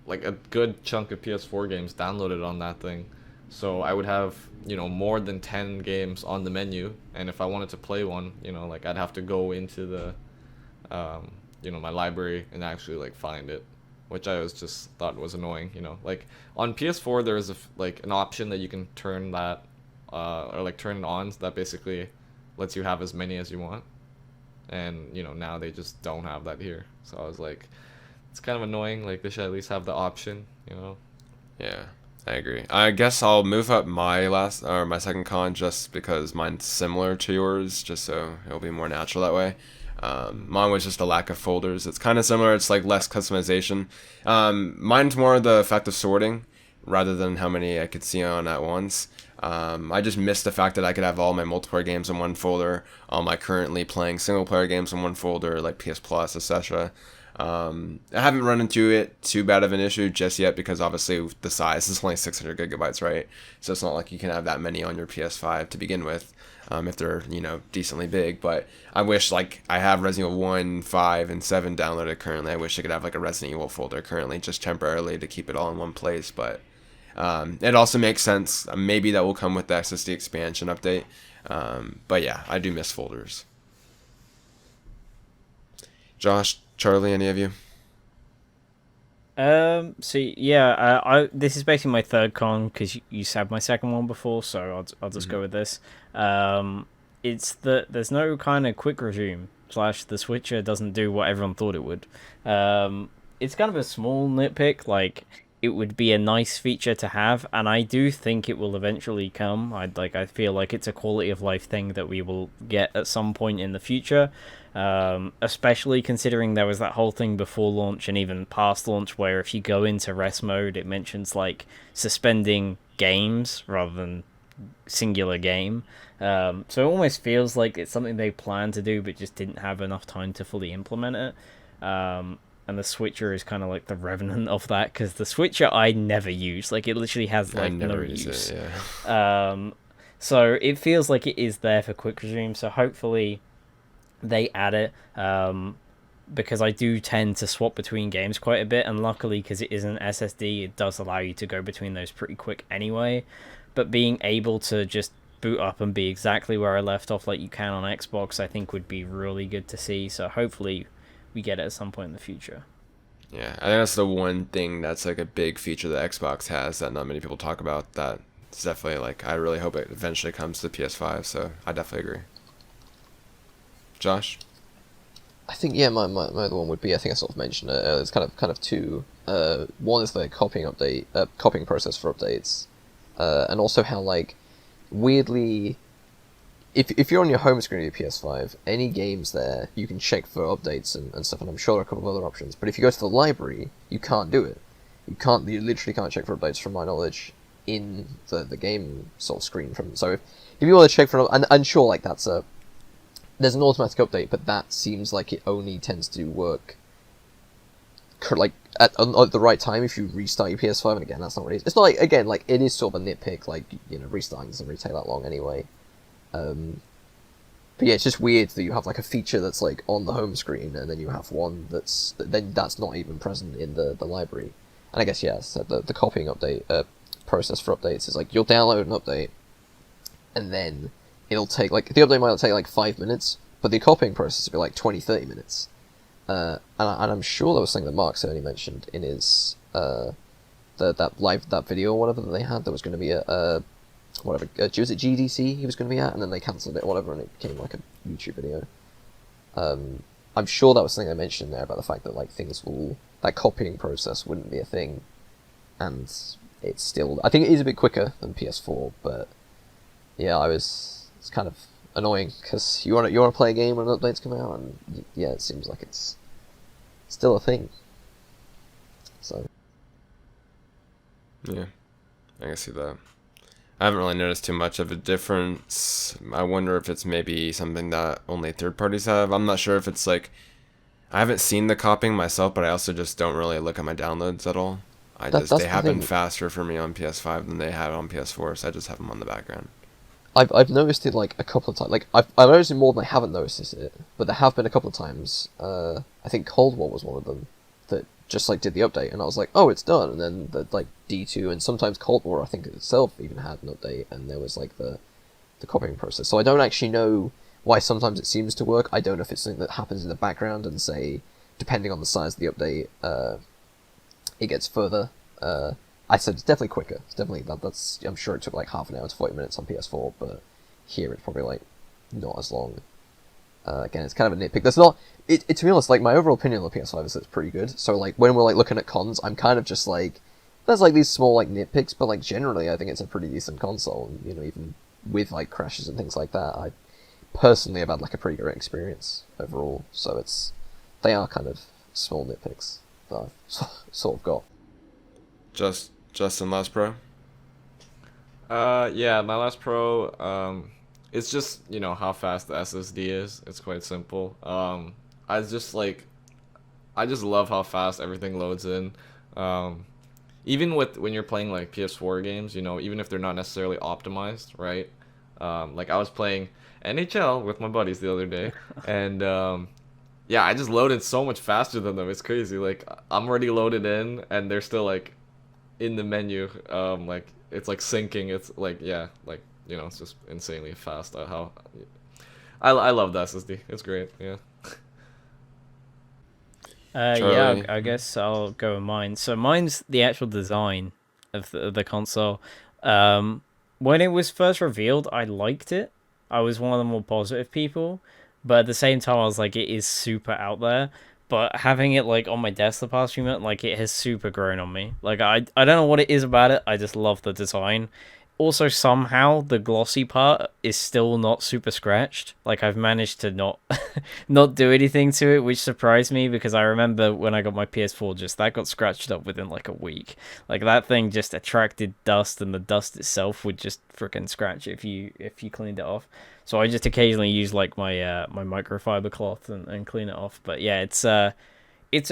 a good chunk of PS4 games downloaded on that thing, so I would have more than 10 games on the menu, and if I wanted to play one, like I'd have to go into the my library and actually like find it, which I was just thought was annoying. Like on PS4 there is like an option that you can turn that or like turn it on, so that basically lets you have as many as you want, and now they just don't have that here, so I was like, it's kind of annoying. Like they should at least have the option. Yeah, I agree. I guess I'll move up my second con just because mine's similar to yours, just so it'll be more natural that way. Mine was just a lack of folders. It's kind of similar. It's like less customization. Mine's more the effect of sorting rather than how many I could see on at once. I just missed the fact that I could have all my multiplayer games in one folder, all my currently playing single player games in one folder, like PS Plus, etc. I haven't run into it too bad of an issue just yet because obviously the size is only 600 gigabytes, right? So it's not like you can have that many on your PS5 to begin with, if they're decently big. But I wish, like, I have Resident Evil 1, 5, and 7 downloaded currently. I wish I could have like a Resident Evil folder currently just temporarily to keep it all in one place. But it also makes sense. Maybe that will come with the SSD expansion update. But yeah, I do miss folders. Josh, Charlie, any of you? So yeah, this is basically my third con because you said my second one before, so I'll just go with this. It's that there's no kind of quick resume / the switcher doesn't do what everyone thought it would. It's kind of a small nitpick. Like, it would be a nice feature to have, and I do think it will eventually come. I feel like it's a quality of life thing that we will get at some point in the future. Especially considering there was that whole thing before launch and even past launch where if you go into rest mode, it mentions like suspending games rather than singular game. So it almost feels like it's something they planned to do but just didn't have enough time to fully implement it. And the switcher is kind of like the revenant of that, because the switcher I never use. Like, it literally has like no use. It, yeah. So it feels like it is there for quick resume. So hopefully they add it, because I do tend to swap between games quite a bit, and luckily because it is an SSD, it does allow you to go between those pretty quick anyway. But being able to just boot up and be exactly where I left off like you can on Xbox, I think would be really good to see. So hopefully we get it at some point in the future. Yeah, I think that's the one thing that's like a big feature that Xbox has that not many people talk about. That it's definitely like, I really hope it eventually comes to PS5. So I definitely agree. Josh? I think, yeah, my other one would be, I think I sort of mentioned it, it's kind of two. One is the copying process for updates, and also how, like, weirdly, if you're on your home screen of your PS5, any games there, you can check for updates and stuff, and I'm sure there are a couple of other options, but if you go to the library, you can't do it. You literally can't check for updates, from my knowledge, in the game sort of screen. So if you want to check for, and sure, like, there's an automatic update, but that seems like it only tends to work like at the right time if you restart your PS5, and again, that's not what it is. It's not like, again, like, it is sort of a nitpick, like, restarting doesn't really take that long anyway. But yeah, it's just weird that you have like a feature that's like on the home screen, and then you have one that's not even present in the library. And I guess, yeah, so the copying update process for updates is like, you'll download an update, and then it'll take, like, the update might take like 5 minutes, but the copying process will be like 20-30 minutes. And I'm sure there was something that Mark Cerny mentioned in his that video or whatever that they had. There was going to be a was it GDC he was going to be at, and then they cancelled it or whatever, and it became like a YouTube video. I'm sure that was something I mentioned there about the fact that, like, that copying process wouldn't be a thing, and it's still, I think it is a bit quicker than PS4, but yeah, it's kind of annoying because you want to play a game when an update's come out, and yeah, it seems like it's still a thing. So yeah, I can see that. I haven't really noticed too much of a difference. I wonder if it's maybe something that only third parties have. I'm not sure if it's like, I haven't seen the copying myself, but I also just don't really look at my downloads at all. That's They the happen thing. faster for me on PS5 than they have on PS4, so I just have them on the background. I've noticed it like a couple of times. Like I've noticed it more than I haven't noticed it, but there have been a couple of times. I think Cold War was one of them that just like did the update, and I was like, oh, it's done. And then the like D2, and sometimes Cold War I think itself even had an update, and there was like the copying process. So I don't actually know why sometimes it seems to work. I don't know if it's something that happens in the background, and say depending on the size of the update, it gets further. I said it's definitely quicker. It's definitely that's. I'm sure it took like half an hour to 40 minutes on PS4, but here it's probably like not as long. Again, it's kind of a nitpick. That's not. To be honest, like my overall opinion on the PS5 is that it's pretty good. So like when we're like looking at cons, I'm kind of just like there's like these small like nitpicks, but like generally I think it's a pretty decent console. And, you know, even with like crashes and things like that, I personally have had like a pretty great experience overall. So they are kind of small nitpicks that I've sort of got. Justin, last pro. Yeah, my last pro, it's just, how fast the SSD is. It's quite simple. I just like, I just love how fast everything loads in. Um, Even with when you're playing like PS4 games, even if they're not necessarily optimized, right? Like I was playing NHL with my buddies the other day, and yeah, I just loaded so much faster than them. It's crazy. Like I'm already loaded in, and they're still like in the menu. Like it's like syncing. It's like yeah, like it's just insanely fast. How I love the SSD. It's great. Yeah. Yeah, Charlie. I guess I'll go with mine. So mine's the actual design of the console. Um, when it was first revealed, I liked it. I was one of the more positive people, but at the same time, I was like, it is super out there. But having it like on my desk the past few months, like it has super grown on me. Like I don't know what it is about it. I just love the design. Also, somehow the glossy part is still not super scratched. Like I've managed to not not do anything to it, which surprised me because I remember when I got my PS4, just that got scratched up within like a week. Like that thing just attracted dust, and the dust itself would just freaking scratch it if you cleaned it off. So I just occasionally use like my microfiber cloth and clean it off. But yeah, it's a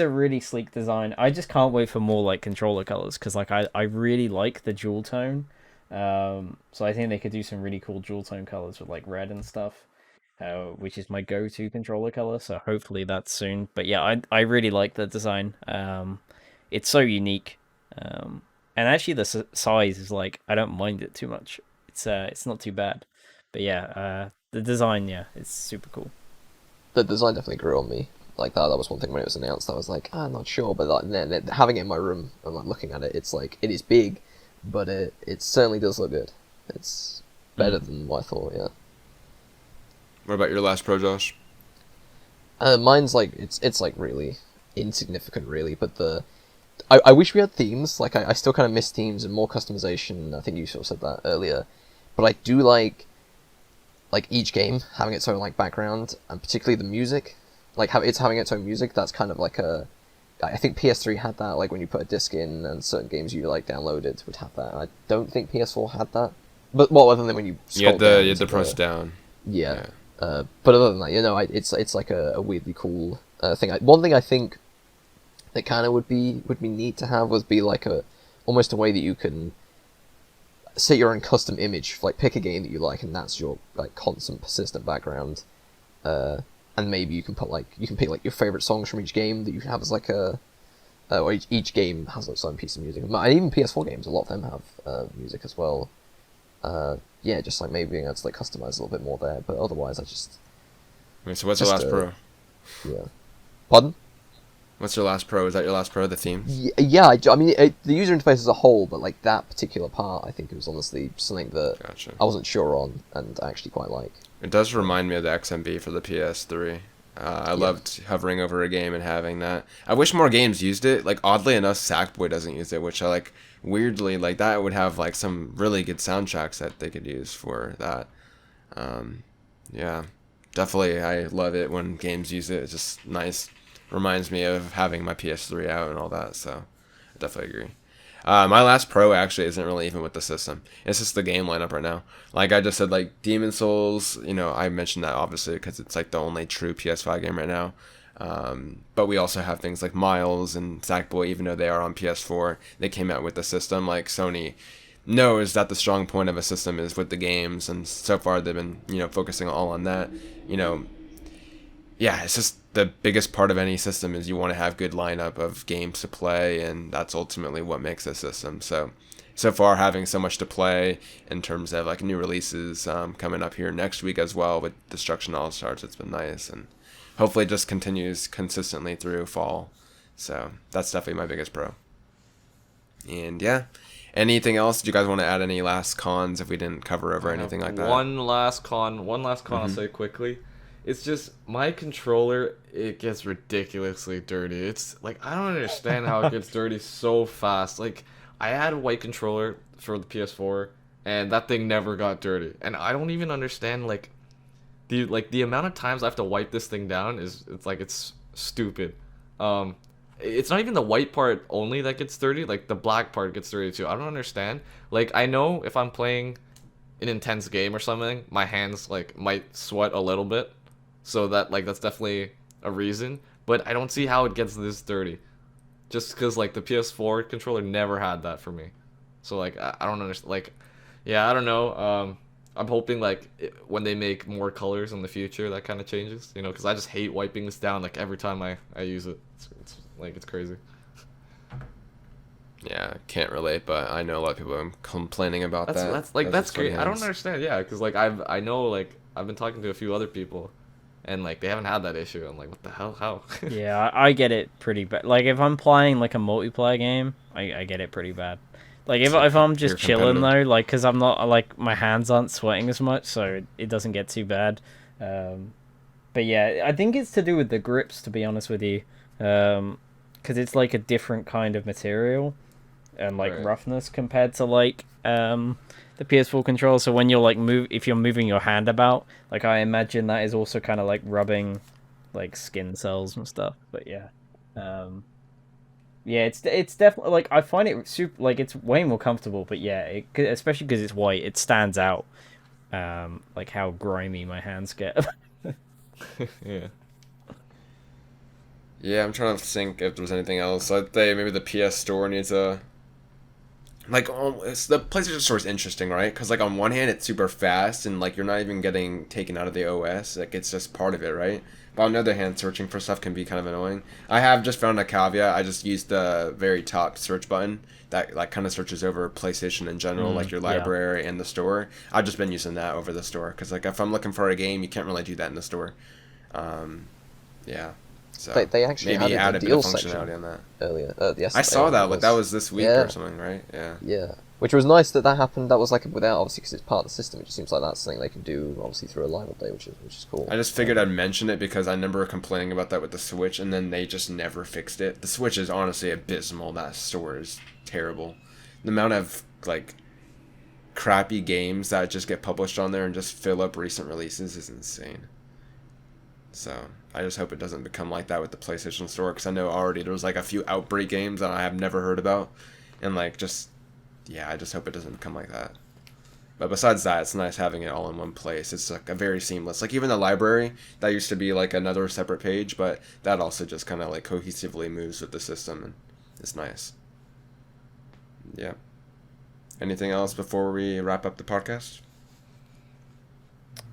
really sleek design. I just can't wait for more like controller colors because like I really like the dual tone. So I think they could do some really cool dual tone colors with like red and stuff, which is my go-to controller color. So hopefully that's soon. But yeah, I really like the design. It's so unique. And actually the size is like I don't mind it too much. It's not too bad. But yeah, the design, yeah, it's super cool. The design definitely grew on me. Like that was one thing when it was announced. I was like, I'm not sure, but like, then having it in my room and like looking at it, it's like it is big, but it certainly does look good. It's better than what I thought. Yeah. What about your last pro, Josh? Mine's like it's like really insignificant, really. But I wish we had themes. Like I still kind of miss themes and more customization. I think you sort of said that earlier, but I do like each game having its own like background, and particularly the music. Like it's having its own music. That's kind of like I think PS3 had that. Like when you put a disc in, and certain games you like downloaded would have that. I don't think PS4 had that. But well, other than when you scroll down You had into the press down. yeah. Yeah. But other than that, it's like a weirdly cool thing. One thing I think that kind of would be neat to have would be like almost a way that you can set your own custom image. Like pick a game that you like, and that's your like constant, persistent background. And maybe you can pick like your favorite songs from each game that you have as like or each game has its own piece of music. And even PS4 games, a lot of them have music as well. Yeah, just like maybe being able to like customize a little bit more there. But otherwise, Wait, so what's your last pro? yeah. Pardon? What's your last pro? Is that your last pro, the theme? Yeah. I mean, the user interface as a whole, but like that particular part, I think it was honestly something that Gotcha. I wasn't sure on, and I actually quite like. It does remind me of the XMB for the PS3. I loved hovering over a game and having that. I wish more games used it. Like oddly enough, Sackboy doesn't use it, which I like. Weirdly, like that would have like some really good soundtracks that they could use for that. Yeah, definitely. I love it when games use it. It's just nice. Reminds me of having my PS3 out and all that. So, I definitely agree. My last pro actually isn't really even with the system. It's just the game lineup right now. Like I just said, like Demon Souls. You know, I mentioned that obviously because it's like the only true PS5 game right now. But we also have things like Miles and Sackboy, even though they are on PS4, they came out with the system. Like Sony knows that the strong point of a system is with the games, and so far they've been, you know, focusing all on that. You know, yeah, it's just the biggest part of any system is you want to have good lineup of games to play, and that's ultimately what makes a system. So far having so much to play in terms of like new releases coming up here next week as well with Destruction All Stars, it's been nice, and hopefully it just continues consistently through fall. So that's definitely my biggest pro. And yeah, anything else? Do you guys want to add any last cons if we didn't cover over anything like that? One last con I'll say quickly. It's just my controller, it gets ridiculously dirty. It's like I don't understand how it gets dirty so fast. Like I had a white controller for the PS4 and that thing never got dirty. And I don't even understand the amount of times I have to wipe this thing down it's stupid. It's not even the white part only that gets dirty, like the black part gets dirty too. I don't understand. Like I know if I'm playing an intense game or something, my hands like might sweat a little bit. So that's definitely a reason, but I don't see how it gets this dirty. Just because like the PS4 controller never had that for me. So like I don't understand. Like, yeah, I don't know. I'm hoping like when they make more colors in the future, that kind of changes. You know, because I just hate wiping this down like every time I use it. It's crazy. Yeah, can't relate, but I know a lot of people are complaining about that. That's great. I don't understand. Yeah, because like I know like I've been talking to a few other people, and like they haven't had that issue. I'm like, what the hell? How? Yeah, I get it pretty bad. Like if I'm playing like a multiplayer game, I get it pretty bad. Like if I'm just chilling though, like because I'm not like my hands aren't sweating as much, so it doesn't get too bad. But yeah, I think it's to do with the grips, to be honest with you, because it's like a different kind of material and like roughness compared to like the PS4 controller. So when you're like if you're moving your hand about, like I imagine that is also kind of like rubbing like skin cells and stuff. But yeah, yeah, it's definitely like I find it super like it's way more comfortable. But yeah, especially because it's white, it stands out. Like how grimy my hands get. Yeah. Yeah, I'm trying to think if there's anything else. I'd say maybe the PS Store needs a like it's the PlayStation Store is interesting, right? Because like on one hand it's super fast and like you're not even getting taken out of the OS, like it's just part of it, right? But on the other hand, searching for stuff can be kind of annoying. I have just found a caveat. I just used the very top search button that like kind of searches over PlayStation in general, like your library and the store. I've just been using that over the store because like if I'm looking for a game, you can't really do that in the store. Yeah. So they actually maybe added a a deal bit of section functionality on that. earlier. Yesterday, I saw that. it Like that was this week or something, right? Yeah. Yeah, which was nice that happened. That was like without obviously because it's part of the system. It just seems like that's something they can do obviously through a live update, which is cool. I just figured I'd mention it because I remember complaining about that with the Switch, and then they just never fixed it. The Switch is honestly abysmal. That store is terrible. The amount of like crappy games that just get published on there and just fill up recent releases is insane. So I just hope it doesn't become like that with the PlayStation Store, because I know already there was like a few Outbreak games that I have never heard about, and like just yeah, I just hope it doesn't become like that. But besides that, it's nice having it all in one place. It's like a very seamless. Like even the library that used to be like another separate page, but that also just kind of like cohesively moves with the system, and it's nice. Yeah. Anything else before we wrap up the podcast?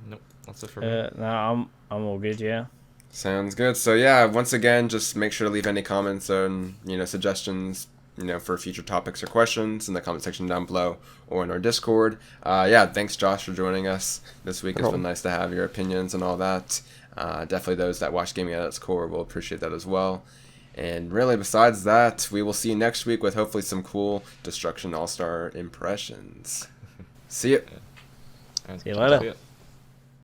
Nope, that's it for me. No, I'm all good. Yeah. Sounds good. So yeah, once again, just make sure to leave any comments and suggestions, for future topics or questions in the comment section down below or in our Discord. Yeah, thanks Josh for joining us this week. It's been nice to have your opinions and all that. Definitely those that watch Gaming at its Core will appreciate that as well. And really, besides that, we will see you next week with hopefully some cool Destruction All-Star impressions. See ya. See you later.